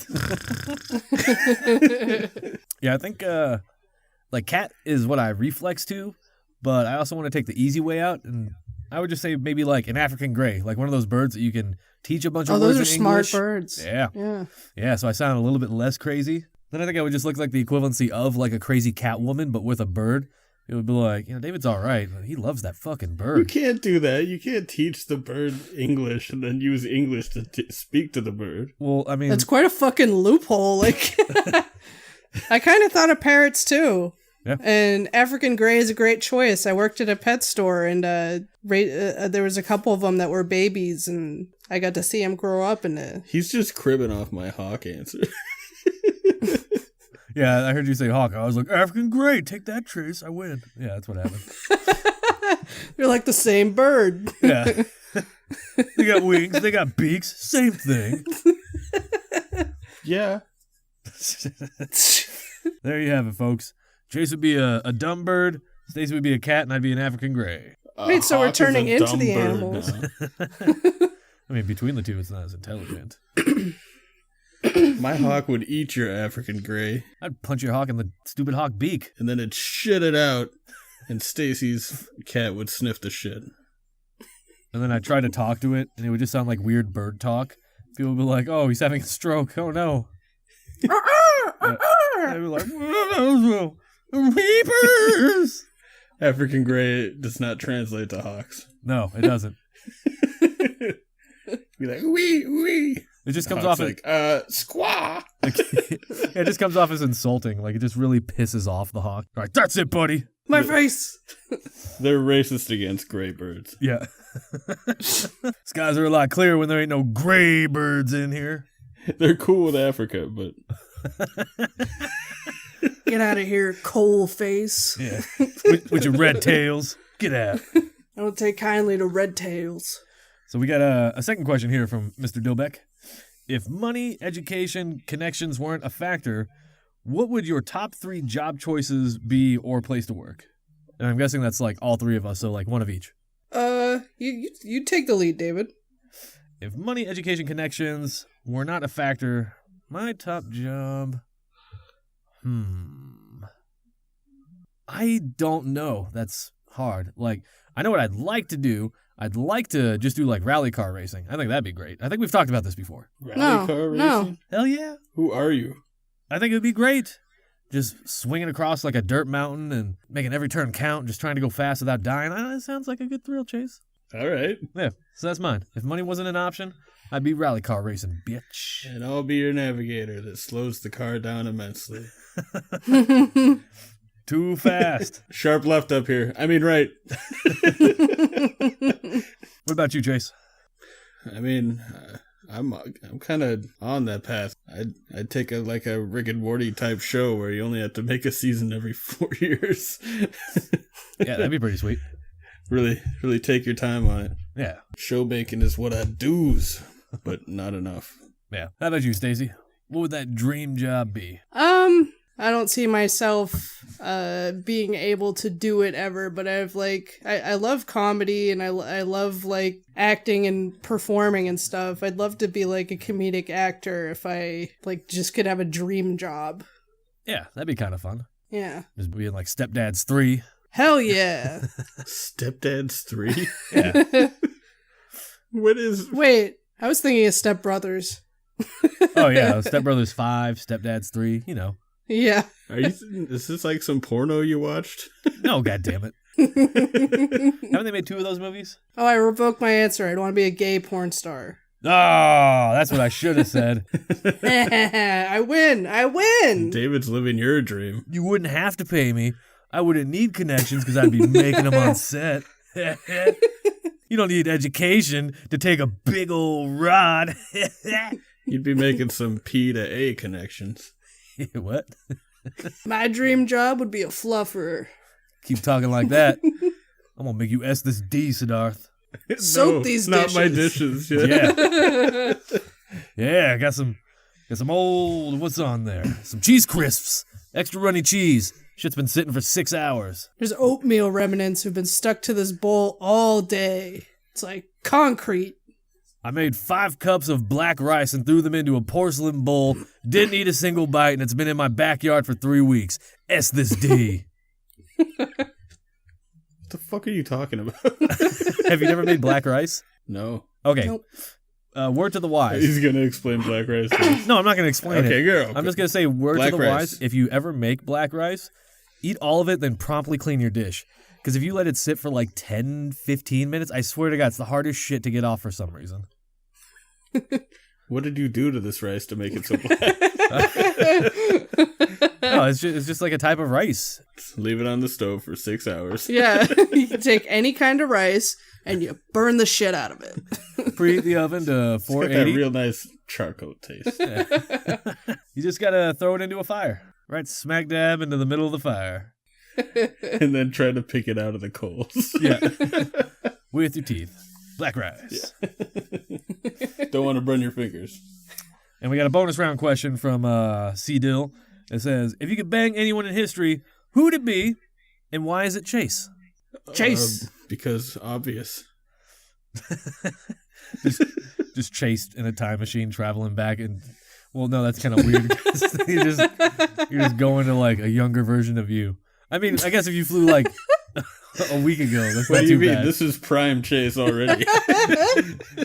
Yeah, I think like cat is what I reflex to, but I also want to take the easy way out, and I would just say maybe like an African gray, like one of those birds that you can teach a bunch of words those are in smart English. birds. Yeah. So I sound a little bit less crazy. Then I think I would just look like the equivalency of like a crazy cat woman, but with a bird. It would be like, David's all right, but he loves that fucking You bird. can't do that. You can't teach the bird English and then use English to speak to the bird. Well, I mean, That's quite a fucking loophole. Like, I kind of thought of parrots too. Yeah. And African gray is a great choice. I worked at a pet store, and there was a couple of them that were babies, and I got to see them grow up. And He's just cribbing off my hawk answer. yeah, I heard you say hawk. I was like, African gray, take that, Trace. I win. Yeah, that's what happened. they're like the same bird. Yeah. They got wings, they got beaks, same thing. Yeah. There you have it, folks. Chase would be a dumb bird, Stacey would be a cat, and I'd be an African gray. Wait, so we're hawk is a turning into dumb the bird animals. now. I mean, between the two, it's not as intelligent. My hawk would eat your African gray, I'd punch your hawk in the stupid hawk beak. and then it'd shit it out, and Stacy's cat would sniff the shit. And then I'd try to talk to it, and it would just sound like weird bird talk. People would be like, oh, he's having a stroke. Oh, no. I'd be like, Reapers! African gray does not translate to hawks. No, it doesn't. Be like, wee. It just comes Hawk's off like, squaw. it just comes off as insulting. Like, it just really pisses off the hawk. All right, that's it, buddy. My face. They're racist against gray birds. Yeah. Skies are a lot clearer when there ain't no gray birds in here. They're cool with Africa, but Get out of here, coal face. Yeah. With your red tails. Get out. I don't take kindly to red tails. So we got a second question here from Mr. Dilbeck. If money, education, connections weren't a factor, what would your top 3 job choices be or place to work? And I'm guessing that's like all 3 of us, so like one of each. You take the lead, David. If money, education, connections were not a factor, my top job... I don't know. That's hard. Like, I know what I'd like to do. I'd like to just do like rally car racing. I think that'd be great. I think we've talked about this before. rally car racing? No. Hell yeah. Who are you? I think it would be great. just swinging across like a dirt mountain and making every turn count, just trying to go fast without dying. It sounds like a good thrill chase. All right. Yeah, so that's mine. If money wasn't an option, I'd be rally car racing, bitch. And I'll be your navigator that slows the car down immensely. Too fast. Sharp left up here. I mean, right. What about you, Chase? I mean, I'm kind of on that path. I'd take a Rick and Morty type show where you only have to make a season every 4 years. Yeah, that'd be pretty sweet. Really take your time on it. Yeah. Show making is what I do's, but not enough. Yeah. How about you, Stacey? What would that dream job be? I don't see myself being able to do it ever, but I love comedy and I love like acting and performing and stuff. I'd love to be like a comedic actor if I like just could have a dream job. Yeah, that'd be kind of fun. Yeah. Just being like Stepdads 3. Hell yeah. Stepdads 3? Yeah. What is... Wait, I was thinking of Step Brothers. Oh yeah, Step Brothers 5, Stepdads 3, you know. Yeah. Is this like some porno you watched? No, goddammit. Haven't they made 2 of those movies? Oh, I revoked my answer. I'd want to be a gay porn star. Oh, that's what I should have said. I win. David's living your dream. You wouldn't have to pay me. I wouldn't need connections because I'd be making them on set. You don't need education to take a big old rod. You'd be making some P to A connections. What? My dream job would be a fluffer. Keep talking like that. I'm going to make you S this D, Siddharth. Soak these not dishes. My dishes. Yeah. Yeah, I got some old, what's on there? Some cheese crisps. Extra runny cheese. Shit's been sitting for 6 hours. There's oatmeal remnants who've been stuck to this bowl all day. It's like concrete. I made 5 cups of black rice and threw them into a porcelain bowl. Didn't eat a single bite, and it's been in my backyard for 3 weeks. S this D. What the fuck are you talking about? Have you never made black rice? No. Okay. Nope. Word to the wise. He's going to explain black rice. No, I'm not going to explain it. Okay, girl. I'm just going to say word Black to the rice. wise. If you ever make black rice, eat all of it, then promptly clean your dish. Because if you let it sit for like 10, 15 minutes, I swear to God, it's the hardest shit to get off for some reason. What did you do to this rice to make it so black? No, it's just like a type of rice. Leave it on the stove for 6 hours. Yeah. You can take any kind of rice and you burn the shit out of it. Preheat the oven to It's got 480. that real nice charcoal taste. Yeah. You just got to throw it into a fire. Right smack dab into the middle of the fire. And then try to pick it out of the coals. Yeah. With your teeth. Black rice. Yeah. Don't want to burn your fingers. And we got a bonus round question from C. Dill. It says, if you could bang anyone in history, who would it be, and why is it Chase? Chase. Because obvious. Just chased in a time machine, traveling back, and well, no, that's kind of weird. you're just going to like a younger version of you. I mean, I guess if you flew like a week ago, that's What not do you too mean? bad. This is prime Chase already.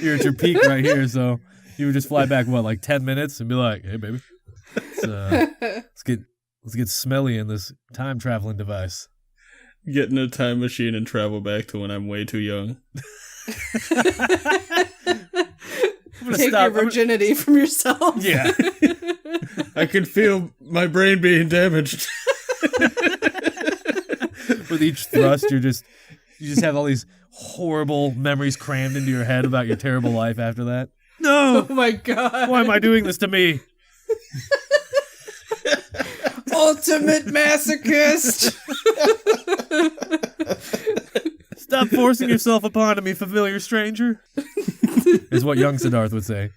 You're at your peak right here, so you would just fly back like 10 minutes and be like, "Hey, baby, let's get smelly in this time traveling device." Get in a time machine and travel back to when I'm way too young. Take your virginity from yourself. Yeah. I can feel my brain being damaged. With each thrust, you just have all these horrible memories crammed into your head about your terrible life after that. No! Oh my god. Why am I doing this to me? Ultimate masochist. Stop forcing yourself upon me, familiar stranger. Is what young Siddharth would say.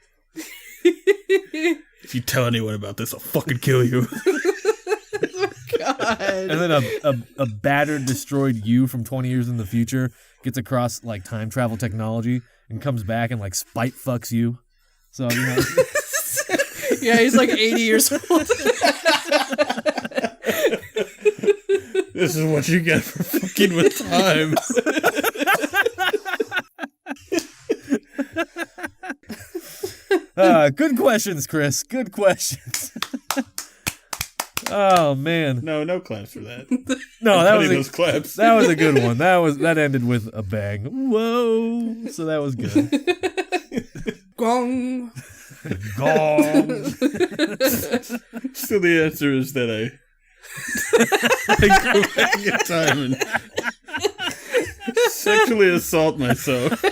If you tell anyone about this, I'll fucking kill you. God. And then a battered, destroyed you from 20 years in the future gets across like time travel technology and comes back and like spite fucks you. So, you know. Yeah, he's like 80 years old. This is what you get for fucking with time. Good questions, Chris. Good questions. Oh man. No claps for that. No, that was those claps. That was a good one. That ended with a bang. Whoa. So that was good. Gong. Gong. So the answer is that I go back in time and sexually assault myself.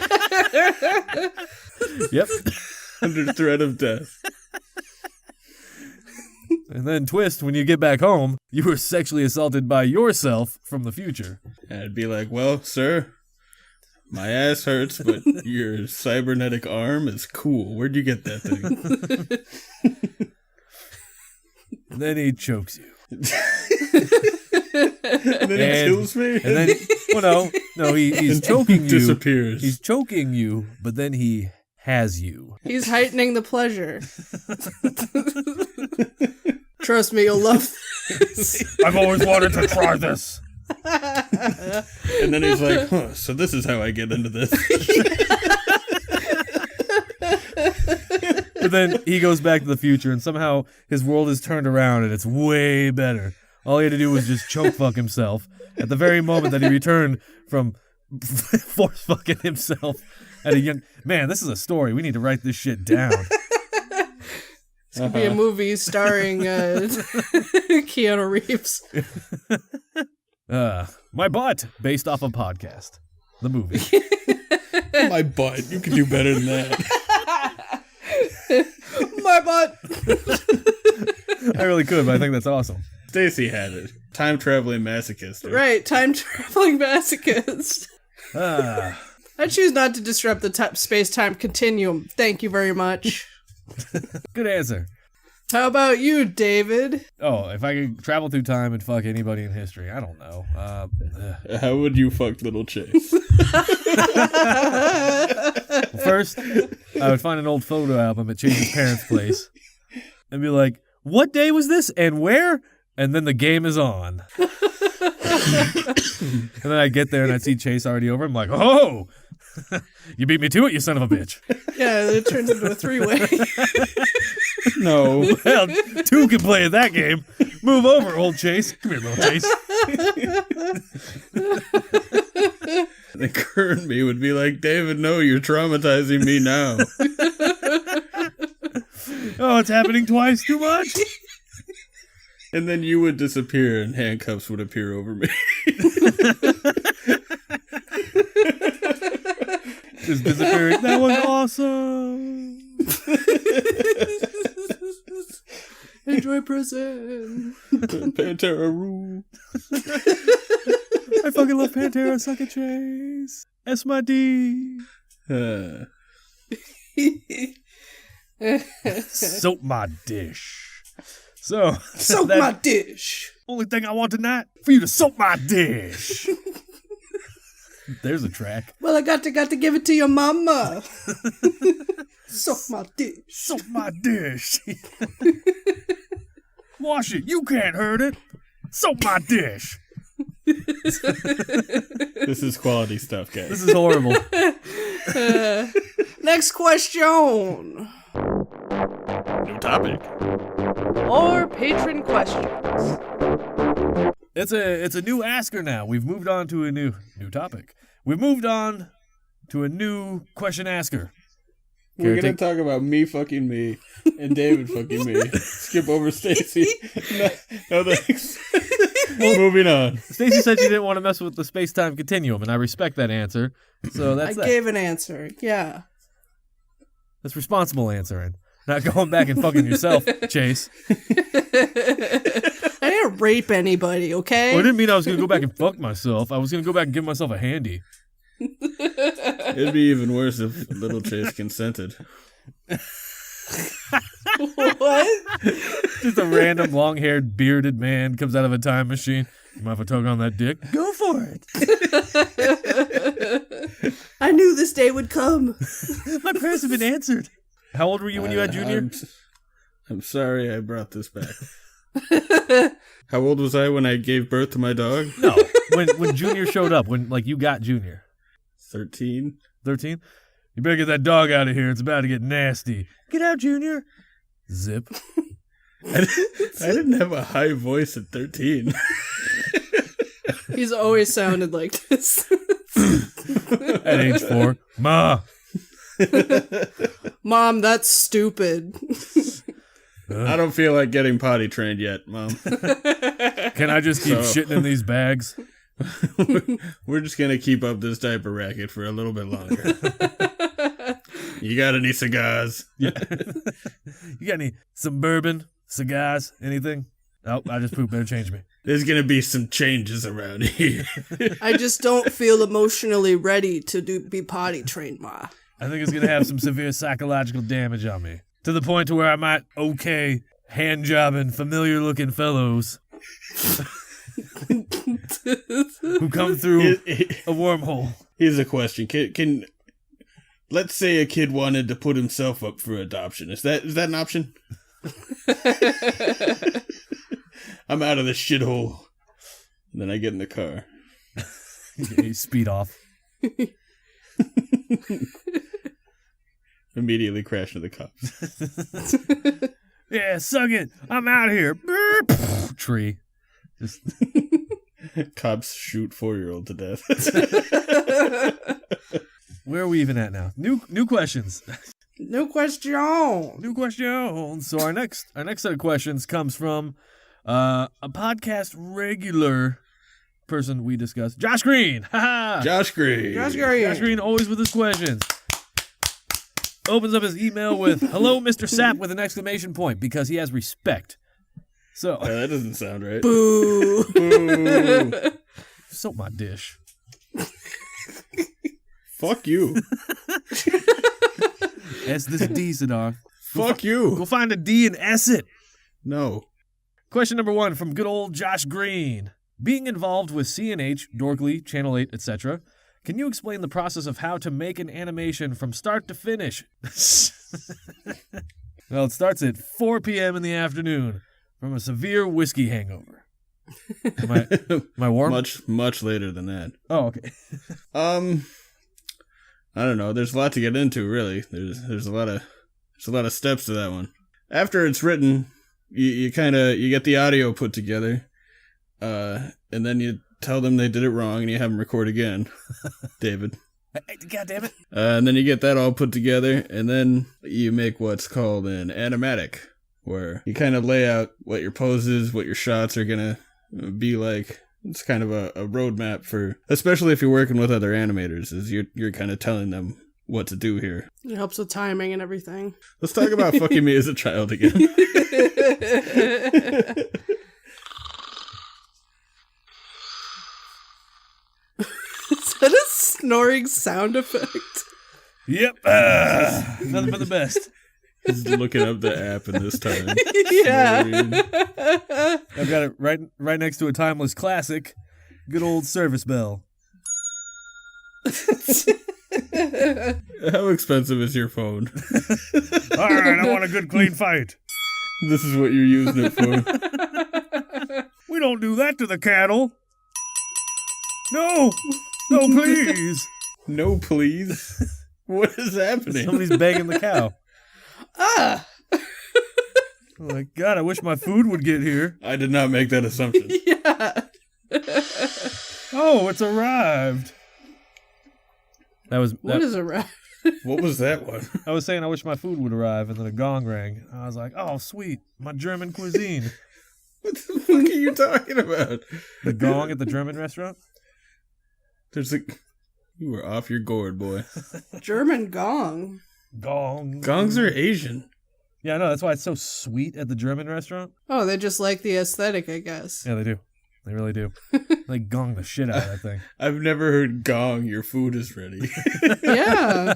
Yep. Under threat of death. And then twist, when you get back home, you were sexually assaulted by yourself from the future. And I'd be like, well, sir, my ass hurts, but your cybernetic arm is cool. Where'd you get that thing? And then he chokes you. And then he kills me? And then, no, he's choking you. Disappears. He's choking you, but then he has you. He's heightening the pleasure. Trust me, you'll love this. I've always wanted to try this. And then he's like, so this is how I get into this. But then he goes back to the future, and somehow his world is turned around, and it's way better. All he had to do was just choke fuck himself at the very moment that he returned from force fucking himself at a young... Man, this is a story. We need to write this shit down. It's going to be a movie starring Keanu Reeves. My Butt, based off a podcast. The movie. My butt. You can do better than that. My butt. I really could, but I think that's awesome. Stacy had it. Time traveling masochist. Right, time traveling masochist. I choose not to disrupt the space-time continuum. Thank you very much. Good answer. How about you, David? Oh, if I could travel through time and fuck anybody in history, I don't know. How would you fuck little Chase? First, I would find an old photo album at Chase's parents' place and be like, what day was this and where? And then the game is on. And then I'd get there and I'd see Chase already over. I'm like, oh, you beat me to it, you son of a bitch. Yeah, it turns into a three-way. No. Well, two can play at that game. Move over, old Chase. Come here, little Chase. The current me would be like, David, no, you're traumatizing me now. Oh, it's happening twice too much. And then you would disappear and handcuffs would appear over me. Just disappearing. That was awesome. Enjoy prison. Pantera rule. I fucking love Pantera. Suck a Chase. S my D. Soap my dish. So Soap my dish. Only thing I want tonight for you to soap my dish. There's a track. Well, I got to give it to your mama. Soap my dish. Soap my dish. Wash it. You can't hurt it. Soap my dish. This is quality stuff, guys. This is horrible. Next question. New topic. Or patron questions. It's a new asker now. We've moved on to a new topic. We've moved on to a new question asker. We're going to talk about me fucking me and David fucking me. Skip over Stacy. No thanks. Moving on. Stacy said she didn't want to mess with the space-time continuum, and I respect that answer. So that's I gave an answer. Yeah. That's responsible answering. Not going back and fucking yourself, Chase. I didn't rape anybody, okay? Well, I didn't mean I was going to go back and fuck myself. I was going to go back and give myself a handy. It'd be even worse if little Chase consented. What? Just a random long-haired, bearded man comes out of a time machine. You mind if I tug on that dick? Go for it. I knew this day would come. My prayers have been answered. How old were you when you had Junior? I'm sorry I brought this back. How old was I when I gave birth to my dog? No, when Junior showed up, when you got Junior. 13. 13? You better get that dog out of here. It's about to get nasty. Get out, Junior. Zip. I didn't have a high voice at 13. He's always sounded like this. At age 4. Ma! Mom, that's stupid. I don't feel like getting potty trained yet, Mom. Can I just keep shitting in these bags? We're just going to keep up this diaper racket for a little bit longer. You got any cigars? Yeah. You got some bourbon, cigars, anything? Oh, I just pooped. Better change me. There's going to be some changes around here. I just don't feel emotionally ready to be potty trained, Ma. I think it's going to have some severe psychological damage on me. To the point to where I might hand-jobbing familiar-looking fellows who come through a wormhole. Here's a question. Can let's say a kid wanted to put himself up for adoption. Is that an option? I'm out of this shithole. And then I get in the car. You speed off. Immediately crash into the cops. Yeah, suck it. I'm out here. Tree. Just Cops shoot 4-year-old to death. Where are we even at now? New questions. No question. New questions. So our next set of questions comes from a podcast regular person we discussed, Josh Green. Josh Green. Josh Green. Josh Green always with his questions. Opens up his email with "Hello, Mr. Sapp" with an exclamation point because he has respect. So that doesn't sound right. Boo. Boo. Soap my dish. Fuck you. S this D, Sadar. Fuck you. Go find a D and S it. No. Question number 1 from good old Josh Green. Being involved with CNH, Dorkly, Channel 8, etc., can you explain the process of how to make an animation from start to finish? Well, it starts at 4 p.m. in the afternoon from a severe whiskey hangover. Am I warm? Much later than that. Oh, okay. I don't know. There's a lot to get into, really. There's a lot of steps to that one. After it's written, you get the audio put together, and then you tell them they did it wrong and you have them record again. David. God damn it. And then you get that all put together, and then you make what's called an animatic, where you kind of lay out what your poses, what your shots are gonna be like. It's kind of a roadmap for, especially if you're working with other animators, is you're kind of telling them what to do here. It helps with timing and everything. Let's talk about fucking me as a child again. Is that a snoring sound effect? Yep. Nothing but the best. He's looking up the app in this time. Yeah. I've got it right next to a timeless classic. Good old service bell. How expensive is your phone? All right, I want a good clean fight. This is what you're using it for. We don't do that to the cattle. No, please. No, please. What is happening? Somebody's begging the cow. Ah. Oh my God, I wish my food would get here. I did not make that assumption. Yeah. Oh, it's arrived. What is arrived? What was that one? I was saying I wish my food would arrive, and then a gong rang. I was like, oh, sweet, my German cuisine. What the fuck are you talking about? The gong at the German restaurant? You were off your gourd, boy. German gong. Gong. Gongs are Asian. Yeah, I know. That's why it's so sweet at the German restaurant. Oh, they just like the aesthetic, I guess. Yeah, they do. They really do. They gong the shit out of that thing. I've never heard gong, your food is ready. Yeah.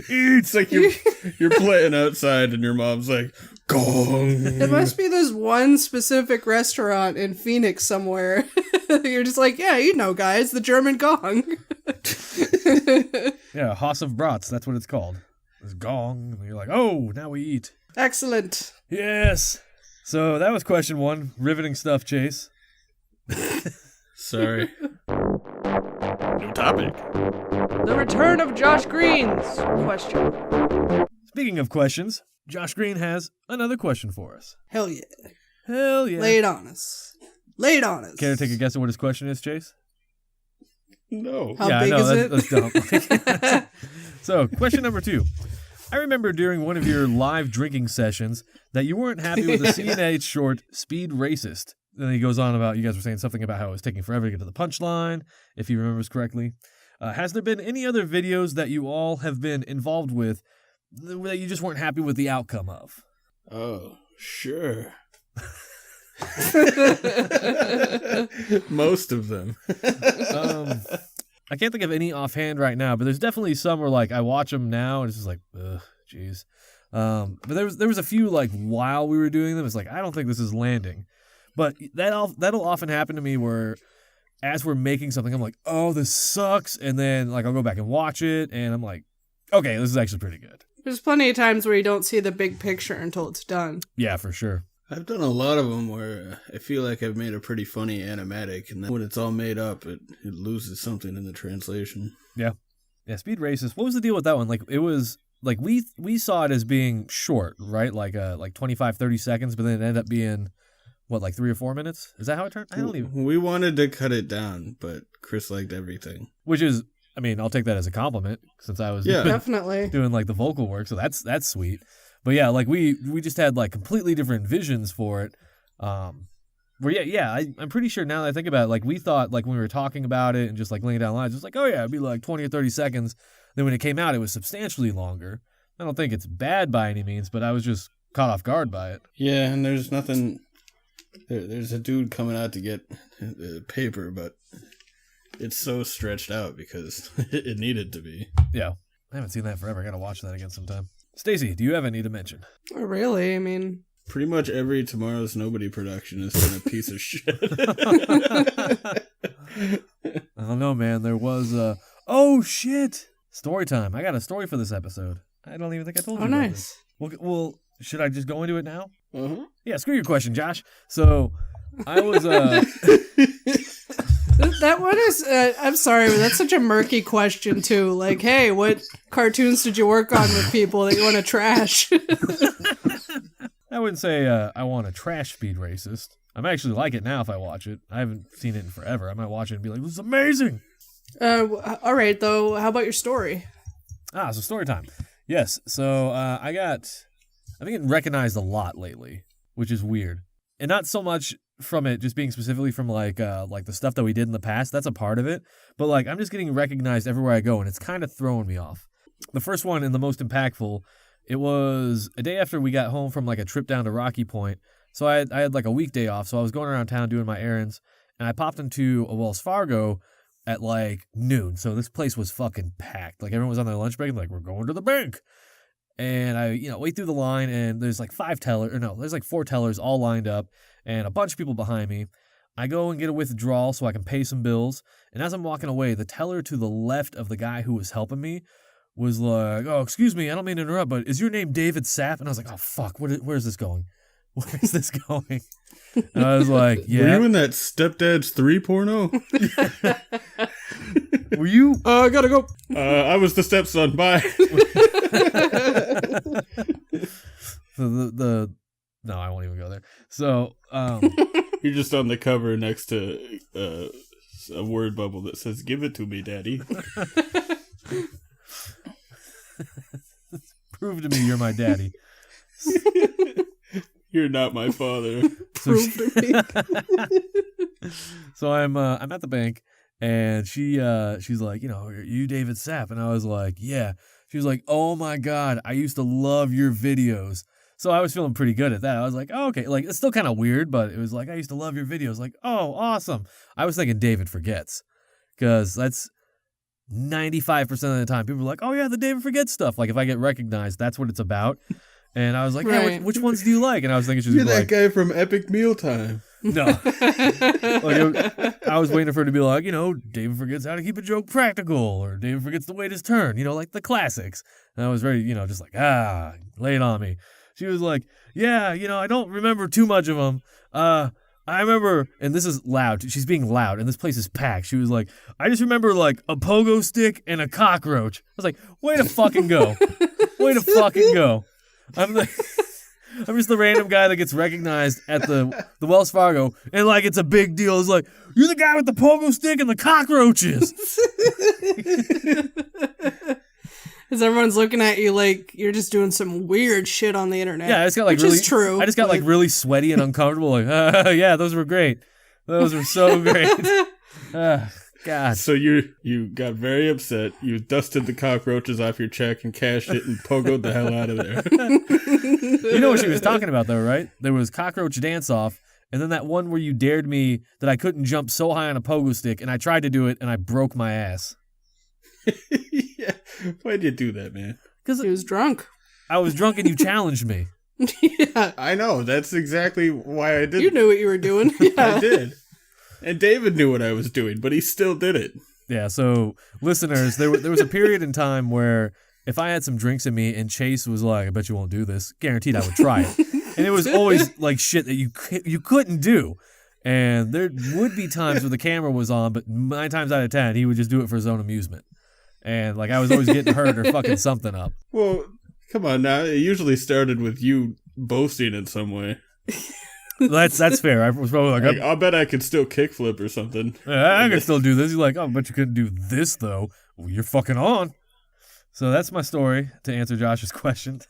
It's like you're playing outside and your mom's like, gong. It must be this one specific restaurant in Phoenix somewhere. You're just like, yeah, you know, guys, the German gong. Yeah, Haus of Brats. That's what it's called. It's gong. And you're like, oh, now we eat. Excellent. Yes. So that was question 1. Riveting stuff, Chase. Sorry. New topic. The return of Josh Green's question. Speaking of questions, Josh Green has another question for us. Hell yeah. Hell yeah. Lay it on us. Lay it on us. Care to take a guess at what his question is, Chase? No. How big is it? That's dumb. So, question number 2. I remember during one of your live drinking sessions that you weren't happy with the CNH short Speed Racist. Then he goes on about, you guys were saying something about how it was taking forever to get to the punchline, if he remembers correctly. Has there been any other videos that you all have been involved with that you just weren't happy with the outcome of? Oh, sure. Most of them. I can't think of any offhand right now, but there's definitely some where like I watch them now and it's just like, ugh, jeez. But there was a few like while we were doing them, it's like I don't think this is landing. But that'll often happen to me where as we're making something, I'm like, oh, this sucks, and then like I'll go back and watch it, and I'm like, okay, this is actually pretty good. There's plenty of times where you don't see the big picture until it's done. Yeah, for sure. I've done a lot of them where I feel like I've made a pretty funny animatic, and then when it's all made up, it loses something in the translation. Yeah. Speed Racist. What was the deal with that one? Like it was like we saw it as being short, right? Like 25, 30 seconds, but then it ended up being what, like 3 or 4 minutes? Is that how it turned? I don't even. We wanted to cut it down, but Chris liked everything. Which is, I mean, I'll take that as a compliment since I was Definitely doing like the vocal work, so that's sweet. But yeah, like we just had like completely different visions for it. I'm pretty sure now that I think about it, like we thought like when we were talking about it and just like laying down lines, it's like, oh yeah, it'd be like 20 or 30 seconds. Then when it came out, it was substantially longer. I don't think it's bad by any means, but I was just caught off guard by it. Yeah, and there's nothing. There's a dude coming out to get the paper, but it's so stretched out because it needed to be. Yeah, I haven't seen that forever. I gotta watch that again sometime. Stacey, do you have any to mention? Oh, really? I mean, pretty much every Tomorrow's Nobody production has been a piece of shit. I don't know, man. There was oh shit, story time. I got a story for this episode. I don't even think I told you. Oh, nice. Well, should I just go into it now? Uh-huh. Yeah, screw your question, Josh. So, I was That one is, I'm sorry, but that's such a murky question, too. Like, hey, what cartoons did you work on with people that you want to trash? I wouldn't say I want to trash Speed Racist. I might actually like it now if I watch it. I haven't seen it in forever. I might watch it and be like, this is amazing. All right, though. How about your story? So story time. Yes, so I've been getting recognized a lot lately, which is weird. And not so much from it just being specifically from like the stuff that we did in the past. That's a part of it. But like I'm just getting recognized everywhere I go, and it's kind of throwing me off. The first one and the most impactful, it was a day after we got home from like a trip down to Rocky Point. So I had like a weekday off, so I was going around town doing my errands, and I popped into a Wells Fargo at like noon. So this place was fucking packed. Like everyone was on their lunch break, and like, we're going to the bank. And I, wait through the line, and there's like 4 tellers all lined up, and a bunch of people behind me. I go and get a withdrawal so I can pay some bills. And as I'm walking away, the teller to the left of the guy who was helping me was like, oh, excuse me, I don't mean to interrupt, but is your name David Sapp? And I was like, oh, fuck, where's this going? Where's this going? And I was like, yeah. Were you in that Stepdads 3 porno? Were you? I gotta go. I was the stepson. Bye. No, I won't even go there. So, you're just on the cover next to a word bubble that says, give it to me, daddy. Prove to me you're my daddy. You're not my father. Prove to me. So I'm at the bank, and she's like, are you David Sapp? And I was like, yeah. She was like, oh my God, I used to love your videos. So I was feeling pretty good at that. I was like, oh, okay. Like, it's still kind of weird, but it was like, I used to love your videos. Like, oh, awesome. I was thinking David Forgets, because that's 95% of the time. People are like, oh yeah, the David Forgets stuff. Like, if I get recognized, that's what it's about. And I was like, right. Yeah, which ones do you like? And I was thinking she was You're that like, guy from Epic Mealtime. no. I was waiting for her to be like, David forgets how to keep a joke practical, or David forgets to wait his turn, like the classics. And I was very, just like, lay it on me. She was like, yeah, I don't remember too much of them. I remember, and this is loud. She's being loud, and this place is packed. She was like, I just remember like a pogo stick and a cockroach. I was like, way to fucking go. Way to fucking go. I'm just the random guy that gets recognized at the Wells Fargo, and like it's a big deal. It's like, you're the guy with the pogo stick and the cockroaches. Because everyone's looking at you like you're just doing some weird shit on the internet. Yeah, I just got like which really is true. I just got like really sweaty and uncomfortable. Like, yeah, those were great. Those were so great. God. So you got very upset. You dusted the cockroaches off your check and cashed it and pogoed the hell out of there. You know what she was talking about, though, right? There was Cockroach Dance Off, and then that one where you dared me that I couldn't jump so high on a pogo stick, and I tried to do it, and I broke my ass. Yeah. Why'd you do that, man? Because he was drunk. I was drunk, and you challenged me. Yeah. I know. That's exactly why I did it. You knew what you were doing. Yeah. I did. And David knew what I was doing, but he still did it. Yeah, so listeners, there was a period in time where if I had some drinks in me and Chase was like, I bet you won't do this, guaranteed I would try it. And it was always like shit that you couldn't do. And there would be times where the camera was on, but 9 times out of 10, he would just do it for his own amusement. And like I was always getting hurt or fucking something up. Well, come on now. It usually started with you boasting in some way. That's fair. I was probably like, I'll bet I could still kickflip or something. I could still do this. You're like, oh, but you couldn't do this though. Well, you're fucking on. So that's my story to answer Josh's question.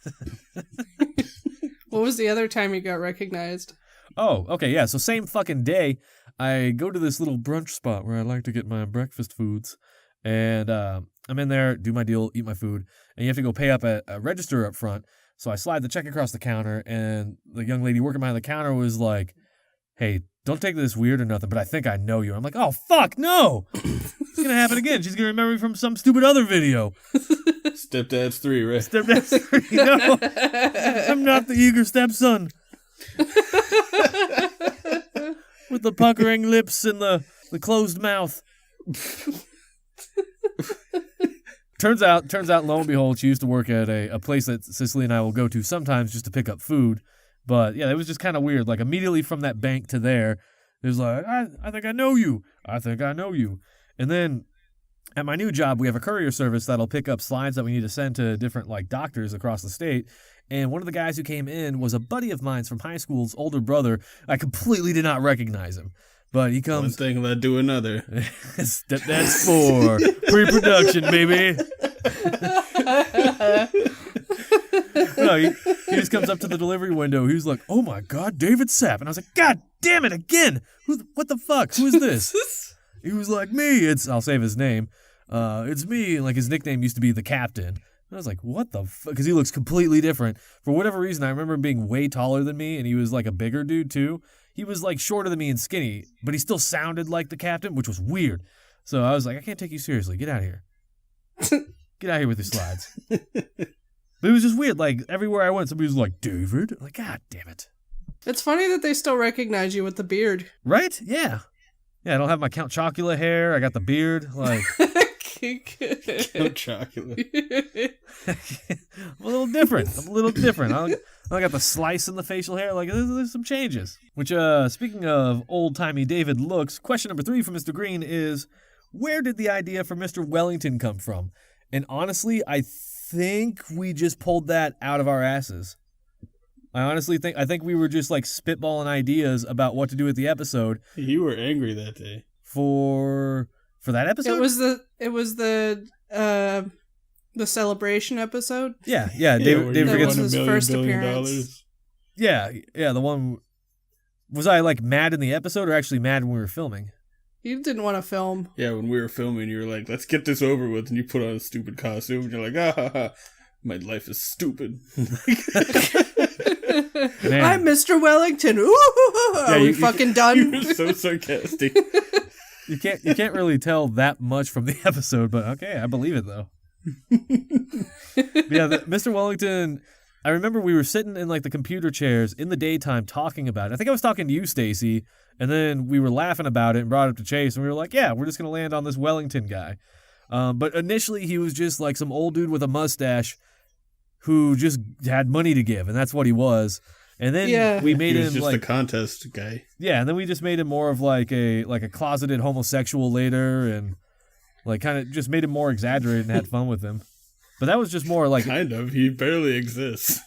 What was the other time you got recognized? Oh, okay, yeah. So same fucking day, I go to this little brunch spot where I like to get my breakfast foods. And I'm in there, do my deal, eat my food. And you have to go pay up at a register up front. So I slide the check across the counter, and the young lady working behind the counter was like, hey, don't take this weird or nothing, but I think I know you. I'm like, oh, fuck, no. It's going to happen again. She's going to remember me from some stupid other video. Stepdads 3, right? Stepdads 3, no. I'm not the eager stepson. With the puckering lips and the closed mouth. Turns out, lo and behold, she used to work at a place that Cicely and I will go to sometimes just to pick up food. But yeah, it was just kind of weird. Like immediately from that bank to there, it was like, I think I know you. I think I know you. And then at my new job, we have a courier service that'll pick up slides that we need to send to different like doctors across the state. And one of the guys who came in was a buddy of mine's from high school's older brother. I completely did not recognize him. But he comes. One thing led to another. Stepdads 4. Pre-production, baby. No, he just comes up to the delivery window. He's like, oh my God, David Sapp. And I was like, God damn it, again. What the fuck? Who is this? He was like, me. I'll save his name. It's me. And like his nickname used to be the Captain. And I was like, what the fuck? Because he looks completely different. For whatever reason, I remember him being way taller than me, and he was like a bigger dude too. He was like shorter than me and skinny, but he still sounded like the Captain, which was weird. So I was like, I can't take you seriously. Get out of here. Get out of here with your slides. But it was just weird. Like everywhere I went, somebody was like, David? I'm like, God damn it. It's funny that they still recognize you with the beard. Right? Yeah. Yeah, I don't have my Count Chocula hair. I got the beard. Like Count Chocula. I'm a little different. I got the slice in the facial hair. Like, there's some changes. Which, speaking of old-timey David looks, question number 3 from Mr. Green is, where did the idea for Mr. Wellington come from? And honestly, I think we just pulled that out of our asses. I think we were just, like, spitballing ideas about what to do with the episode. You were angry that day. For that episode? It was the celebration episode. Yeah. David forgets his first appearance. Yeah, the one. Was I like mad in the episode or actually mad when we were filming? You didn't want to film. Yeah, when we were filming, you were like, let's get this over with, and you put on a stupid costume, and you're like, my life is stupid. I'm Mr. Wellington. Ooh, are we fucking done? You were so sarcastic. You can't really tell that much from the episode, but okay, I believe it though. Yeah, Mr. Wellington, I remember we were sitting in like the computer chairs in the daytime talking about it. I think I was talking to you, Stacy, and then we were laughing about it and brought it up to Chase, and we were like, yeah, we're just going to land on this Wellington guy. But initially he was just like some old dude with a mustache who just had money to give, and that's what he was. And then we made him just like a contest guy. Yeah, and then we just made him more of like a closeted homosexual later, and like kind of just made him more exaggerated and had fun with him. But that was just more like kind of. He barely exists.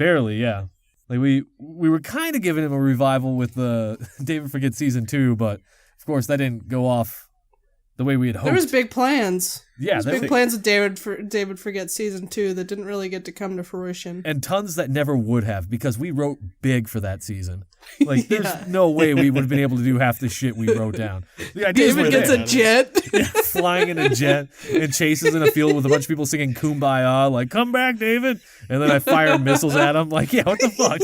Barely, yeah. Like we were kind of giving him a revival with the David Forget Season 2, but of course that didn't go off the way we had hoped. There was big plans. Yeah, there was big plans with David Forget Season 2 that didn't really get to come to fruition. And tons that never would have, because we wrote big for that season. Like, there's no way we would have been able to do half the shit we wrote down. The ideas David gets a jet. Yeah, flying in a jet and chases in a field with a bunch of people singing Kumbaya, like, come back, David. And then I fire missiles at him. Like, yeah, what the fuck?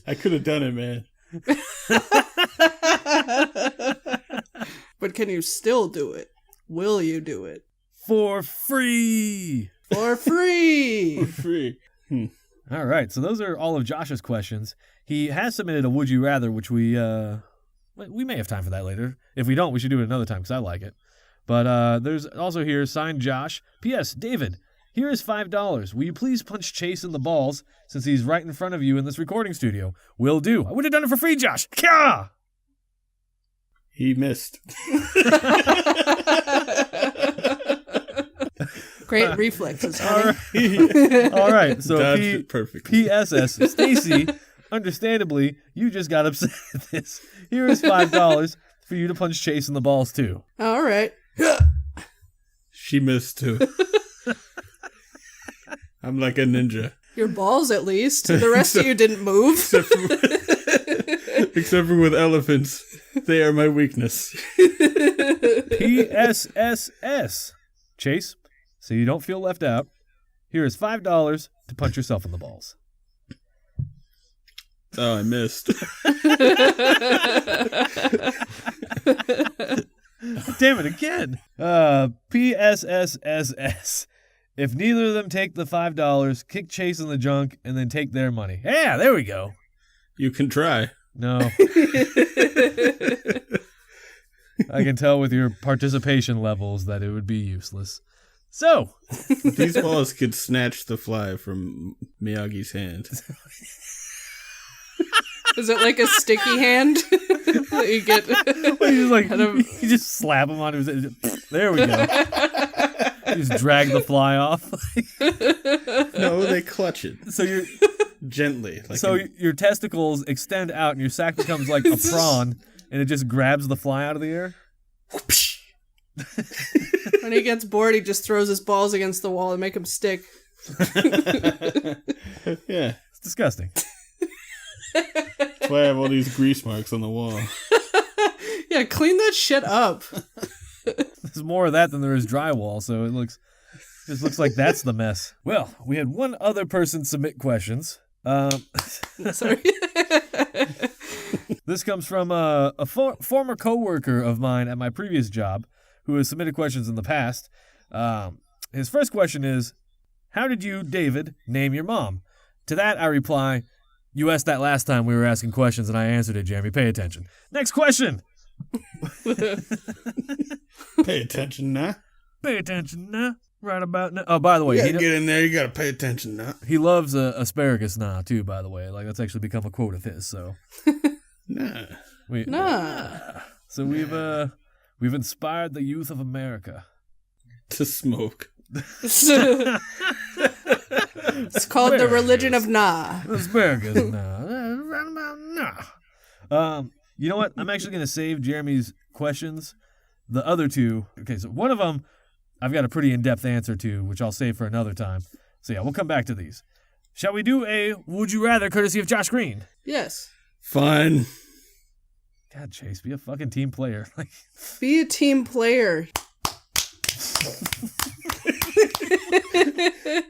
I could have done it, man. But can you still do it? Will you do it? For free. For free. For free. All right, so those are all of Josh's questions. He has submitted a Would You Rather, which we may have time for that later. If we don't, we should do it another time because I like it. But there's also here, signed Josh. P.S. David, here is $5. Will you please punch Chase in the balls since he's right in front of you in this recording studio? Will do. I would have done it for free, Josh. Kah! He missed. Great reflexes, All honey. right. All right. So Dodged it perfectly. P.S.S. Stacy, understandably, you just got upset at this. Here is $5 for you to punch Chase in the balls, too. All right. She missed, too. I'm like a ninja. Your balls, at least. The rest of you didn't move. Except for with elephants. They are my weakness. P.S.S.S. Chase, so you don't feel left out, here is $5 to punch yourself in the balls. Oh, I missed. Damn it, again. P.S.S.S.S. If neither of them take the $5, kick Chase in the junk and then take their money. Yeah, there we go. You can try. No. I can tell with your participation levels that it would be useless. So. These balls could snatch the fly from Miyagi's hand. Is it like a sticky hand that you get? You just slap him on his. There we go. You just drag the fly off. No, they clutch it. So you're gently. Your testicles extend out, and your sack becomes like a prawn, and it just grabs the fly out of the air. When he gets bored, he just throws his balls against the wall and make them stick. Yeah, it's disgusting. That's why I have all these grease marks on the wall. Yeah, clean that shit up. There's more of that than there is drywall, so it just looks like that's the mess. Well, we had one other person submit questions. Sorry. This comes from a former coworker of mine at my previous job who has submitted questions in the past. His first question is, how did you, David, name your mom? To that, I reply, you asked that last time we were asking questions and I answered it, Jeremy. Pay attention. Next question. Pay attention now. Pay attention now. Right about now. Oh, by the way, you gotta get in there. You gotta pay attention now. He loves asparagus now, too, by the way. Like, that's actually become a quote of his, so. Nah. So we've inspired the youth of America to smoke. It's called the religion of nah. Asparagus nah. Right about nah. You know what? I'm actually going to save Jeremy's questions. The other two. Okay, so one of them I've got a pretty in-depth answer to, which I'll save for another time. So yeah, we'll come back to these. Shall we do a Would You Rather courtesy of Josh Green? Yes. Fine. God, Chase, be a fucking team player. Be a team player.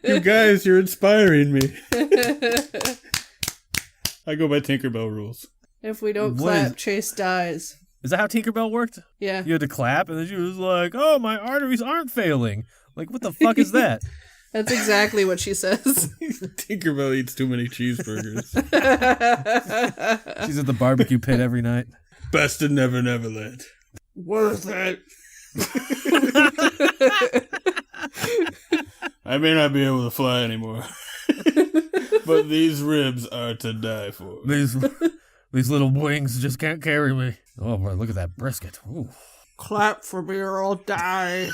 You guys, you're inspiring me. I go by Tinkerbell rules. If we don't clap, Chase dies. Is that how Tinkerbell worked? Yeah. You had to clap, and then she was like, oh, my arteries aren't failing. Like, what the fuck is that? That's exactly what she says. Tinkerbell eats too many cheeseburgers. She's at the barbecue pit every night. Best in Never Neverland. Worth it. I may not be able to fly anymore, but these ribs are to die for. These little wings just can't carry me. Oh, boy, look at that brisket. Ooh. Clap for me or I'll die.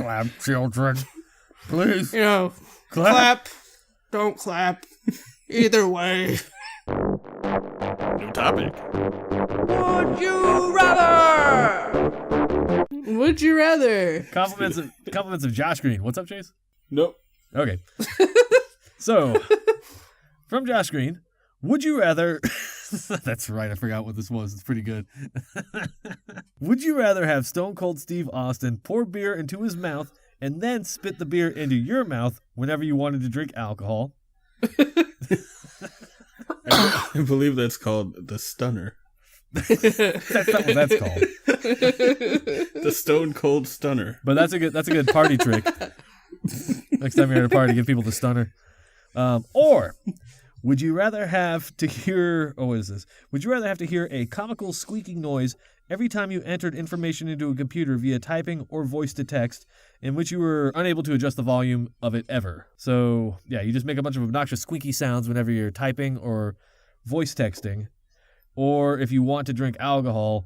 clap, children. Please. You know, clap. Don't clap. Either way. New topic. Would you rather? Would you rather? Compliments of Josh Green. What's up, Chase? Nope. Okay. So, from Josh Green, would you rather... That's right, I forgot what this was. It's pretty good. Would you rather have Stone Cold Steve Austin pour beer into his mouth and then spit the beer into your mouth whenever you wanted to drink alcohol? I believe that's called the stunner. That's not what that's called. The Stone Cold Stunner. But that's a good party trick. Next time you're at a party, give people the stunner. Or would you rather have to hear... Oh, what is this? Would you rather have to hear a comical squeaking noise every time you entered information into a computer via typing or voice to text, in which you were unable to adjust the volume of it ever? So, yeah, you just make a bunch of obnoxious squeaky sounds whenever you're typing or voice texting. Or if you want to drink alcohol,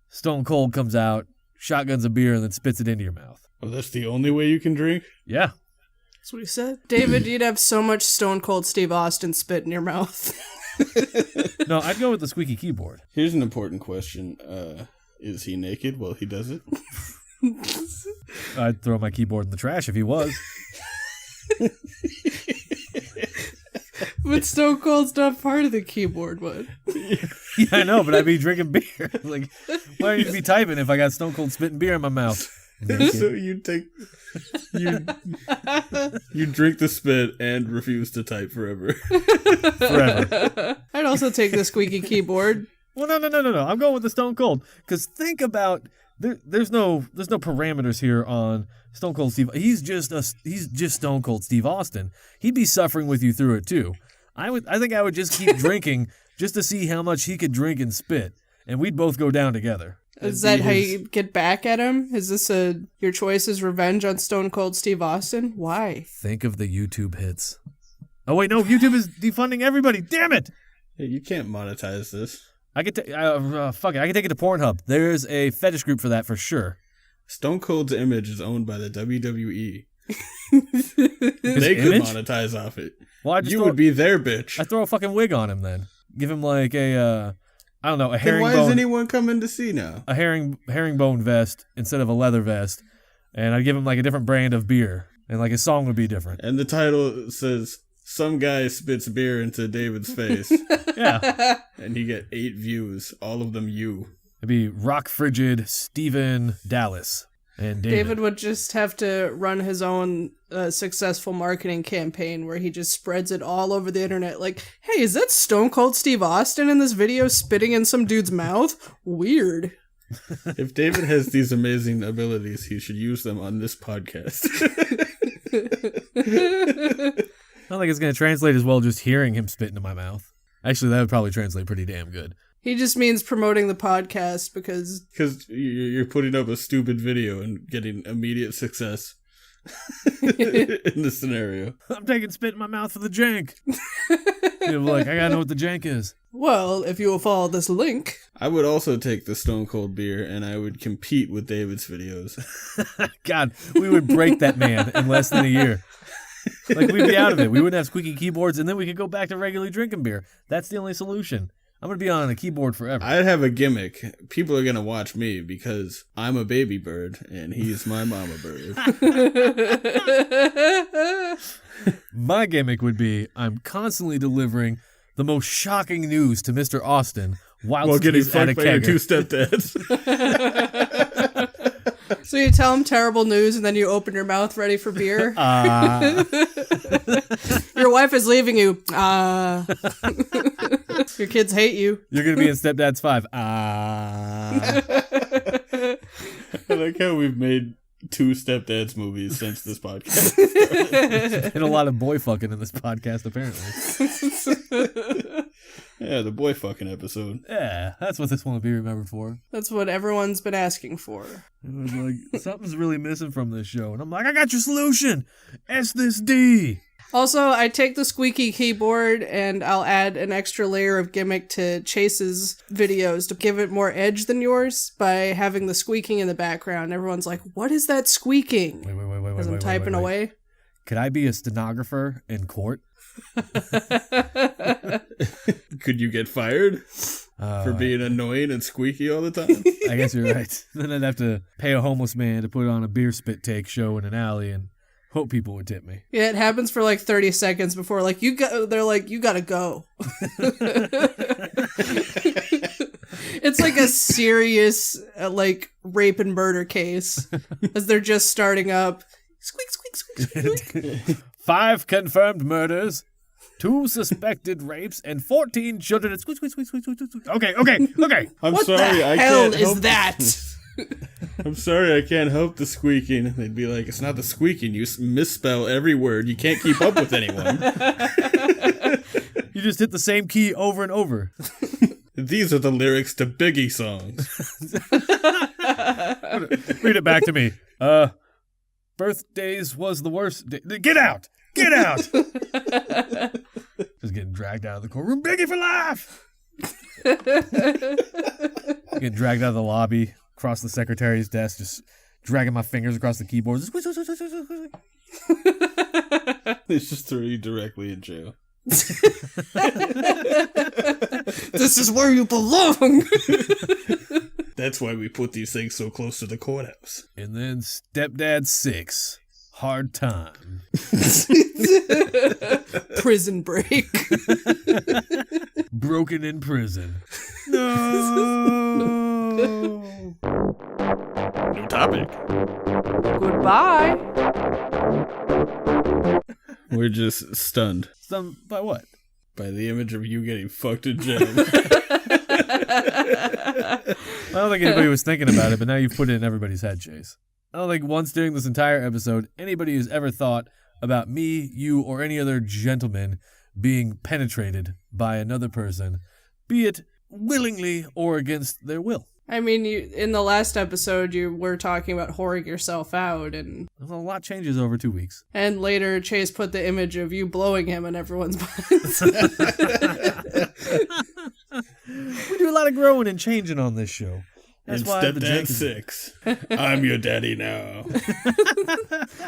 Stone Cold comes out, shotguns a beer, and then spits it into your mouth. Oh, that's the only way you can drink? Yeah. That's what he said. David, you'd have so much Stone Cold Steve Austin spit in your mouth. No, I'd go with the squeaky keyboard. Here's an important question. Is he naked while he does it? I'd throw my keyboard in the trash if he was. But Stone Cold's not part of the keyboard one. Yeah, I know, but I'd be drinking beer. Like, why would you be typing if I got Stone Cold spitting beer in my mouth? So you drink the spit and refuse to type forever. Forever. I'd also take the squeaky keyboard. Well, no. I'm going with the Stone Cold. Because think about, there's no parameters here on Stone Cold Steve. He's just Stone Cold Steve Austin. He'd be suffering with you through it too. I think I would just keep drinking just to see how much he could drink and spit, and we'd both go down together. Is that how you get back at him? Is this your choice is revenge on Stone Cold Steve Austin? Why? Think of the YouTube hits. Oh wait, no, YouTube is defunding everybody. Damn it! Hey, you can't monetize this. I could fuck it. I can take it to Pornhub. There's a fetish group for that for sure. Stone Cold's image is owned by the WWE. His They could image? monetize off it. Well, You would be their bitch. I throw a fucking wig on him then. Give him like a I don't know, a Then why is herringbone, anyone coming to see now? a herringbone vest instead of a leather vest, and I'd give him like a different brand of beer, and like his song would be different. And the title says, "Some guy spits beer into David's face." Yeah, And he get 8 views, all of them you. it'd be Rock Frigid, Steven Dallas, and David. Would just have to run his own successful marketing campaign where he just spreads it all over the internet. Like, hey, is that Stone Cold Steve Austin in this video spitting in some dude's mouth? Weird. If David has these amazing abilities, he should use them on this podcast. I don't think it's going to translate as well just hearing him spit into my mouth. Actually, that would probably translate pretty damn good. He just means promoting the podcast because... Because you're putting up a stupid video and getting immediate success in this scenario. I'm taking spit in my mouth for the jank. You're like, I gotta know what the jank is. Well, if you will follow this link... I would also take the Stone Cold beer, and I would compete with David's videos. God, we would break that man in less than a year. Like, we'd be out of it. We wouldn't have squeaky keyboards, and then we could go back to regularly drinking beer. That's the only solution. I'm going to be on a keyboard forever. I'd have a gimmick. People are going to watch me because I'm a baby bird, and he's my mama bird. My gimmick would be I'm constantly delivering the most shocking news to Mr. Austin while getting he's at a fucked by your kegger. 2 stepdads. So you tell him terrible news and then you open your mouth ready for beer? Your wife is leaving you. Your kids hate you. You're going to be in Stepdads 5. I like how we've made 2 Stepdads movies since this podcast. There's been a lot of boy fucking in this podcast, apparently. Yeah, the boy fucking episode. Yeah, that's what this one will be remembered for. That's what everyone's been asking for. It was like, something's really missing from this show. And I'm like, I got your solution. S this D. Also, I take the squeaky keyboard and I'll add an extra layer of gimmick to Chase's videos to give it more edge than yours by having the squeaking in the background. Everyone's like, what is that squeaking? Wait. As I'm typing away. Could I be a stenographer in court? Could you get fired for being annoying and squeaky all the time? I guess you're right. Then I'd have to pay a homeless man to put on a beer spit take show in an alley and hope people would tip me. Yeah, it happens for like 30 seconds before they're like, you gotta go. It's like a serious like rape and murder case as they're just starting up. Squeak, squeak, squeak, squeak. 5 confirmed murders, 2 suspected rapes, and 14 children. Squeak, squeak, squeak, squeak, squeak, squeak. Okay. I'm What sorry, the I hell can't is help that? I'm sorry, I can't help the squeaking. They'd be like, it's not the squeaking. You misspell every word. You can't keep up with anyone. You just hit the same key over and over. These are the lyrics to Biggie songs. Read it back to me. Birthdays was the worst. Get out! Get out! Just getting dragged out of the courtroom. Biggie for life! Getting dragged out of the lobby, across the secretary's desk, just dragging my fingers across the keyboard. They just throw you directly in jail. This is where you belong. That's why we put these things so close to the courthouse. And then Stepdad 6. Hard time. Prison break. Broken in prison. No. New topic. Goodbye. We're just stunned Some by what? by the image of you getting fucked in jail. I don't think anybody was thinking about it, but now you've put it in everybody's head, Chase. I don't think once during this entire episode, anybody has ever thought about me, you, or any other gentleman being penetrated by another person, be it willingly or against their will. I mean, in the last episode, you were talking about whoring yourself out, and A lot changes over 2 weeks. later Chase put the image of you blowing him in everyone's minds. We do a lot of growing and changing on this show. That's And why the Stepdad Jank is 6. I'm your daddy now.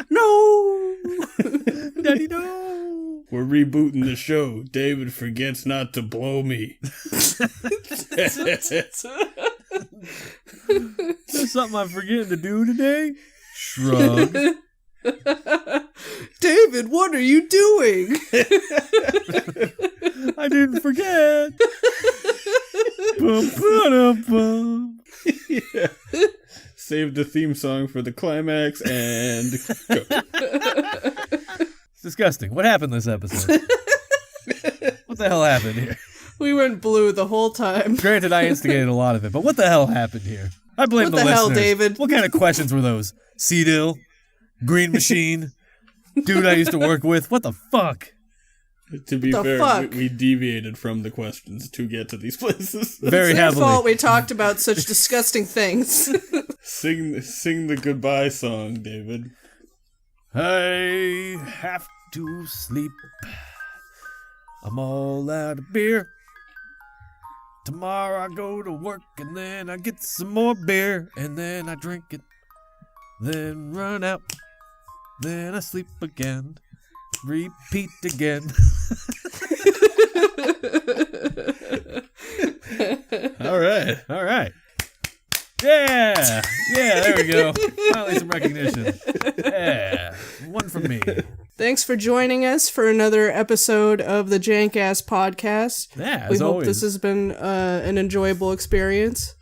No! Daddy, no! We're rebooting the show. David forgets not to blow me. There's something I'm forgetting to do today? Shrug. David, what are you doing? I didn't forget. Bum, ba-dum, bum. Yeah. Save the theme song for the climax and go. It's disgusting. What happened this episode? What the hell happened here? We went blue the whole time. Granted, I instigated a lot of it, but what the hell happened here? I blame What the the hell, listeners. David? What kind of questions were those? Seedill? Green Machine? Dude I used to work with? What the fuck? To be The fair, fuck? we deviated from the questions to get to these places. Very It's their heavily. fault we talked about such disgusting things. Sing the goodbye song, David. I have to sleep. I'm all out of beer. Tomorrow I go to work and then I get some more beer and then I drink it. Then run out. Then I sleep again. Repeat again. All right. All right. Yeah. Yeah, there we go. Finally some recognition. Yeah. One from me. Thanks for joining us for another episode of the Jank-Ass podcast. Yeah, We as hope always. this has been an enjoyable experience,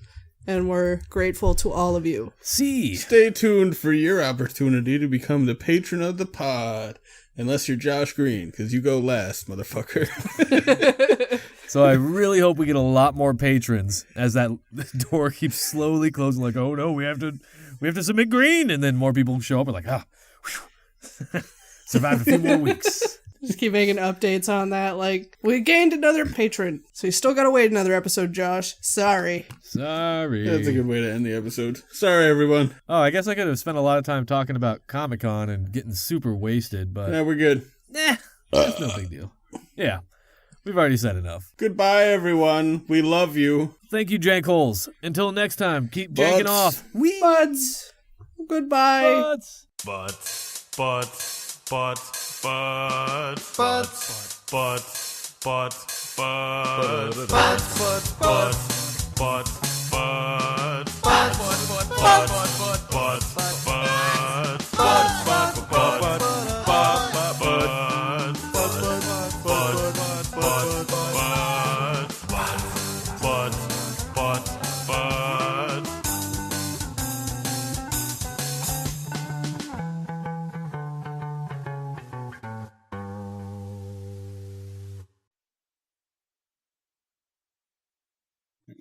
and we're grateful to all of you. See. Stay tuned for your opportunity to become the patron of the pod. Unless you're Josh Green, because you go last, motherfucker. So I really hope we get a lot more patrons as that door keeps slowly closing. Like, oh no, we have to submit green, and then more people show up. And like, survived a few more weeks. Just keep making updates on that. Like, we gained another patron, so you still gotta wait another episode, Josh. Sorry. Sorry. That's a good way to end the episode. Sorry, everyone. Oh, I guess I could have spent a lot of time talking about Comic-Con and getting super wasted, but Yeah, we're good. That's no big deal. Yeah, we've already said enough. Goodbye, everyone. We love you. Thank you, Jank Holes. Until next time, keep janking off. Buds. Goodbye. Butts.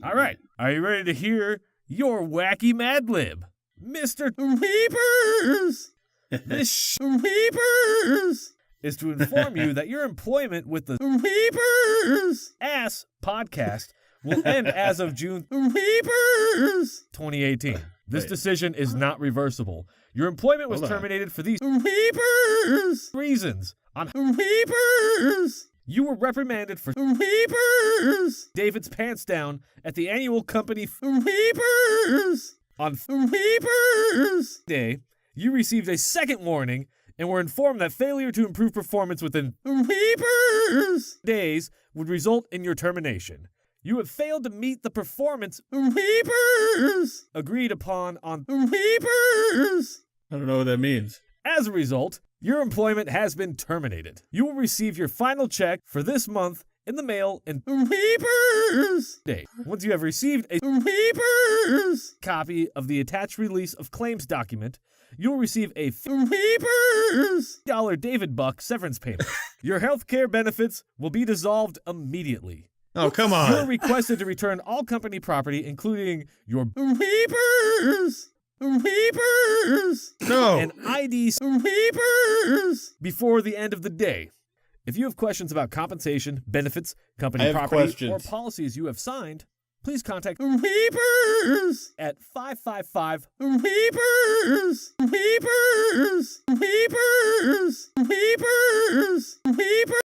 All right, are you ready to hear your wacky Mad Lib, Mr. Weepers? This Weepers is to inform you that your employment with the Weepers Ass podcast will end as of June 2018. This decision is not reversible. Your employment was terminated for these Weepers reasons. On Weepers, you were reprimanded for Weepers David's pants down at the annual company Weepers. On Weepers Day, you received a second warning and were informed that failure to improve performance within Weepers days would result in your termination. You have failed to meet the performance Weepers agreed upon on Weepers. I don't know what that means. As a result, your employment has been terminated. You will receive your final check for this month in the mail in Weepers Day. Once you have received a Weepers copy of the attached release of claims document, you will receive a Weepers $50 David Buck severance payment. Your health care benefits will be dissolved immediately. Oh, come on. You're requested to return all company property, including your Weepers No. and ID Weepers before the end of the day. If you have questions about compensation, benefits, company property, or policies you have signed, please contact Weepers at 555 Weepers. Weepers. Weepers. Weepers. Weepers.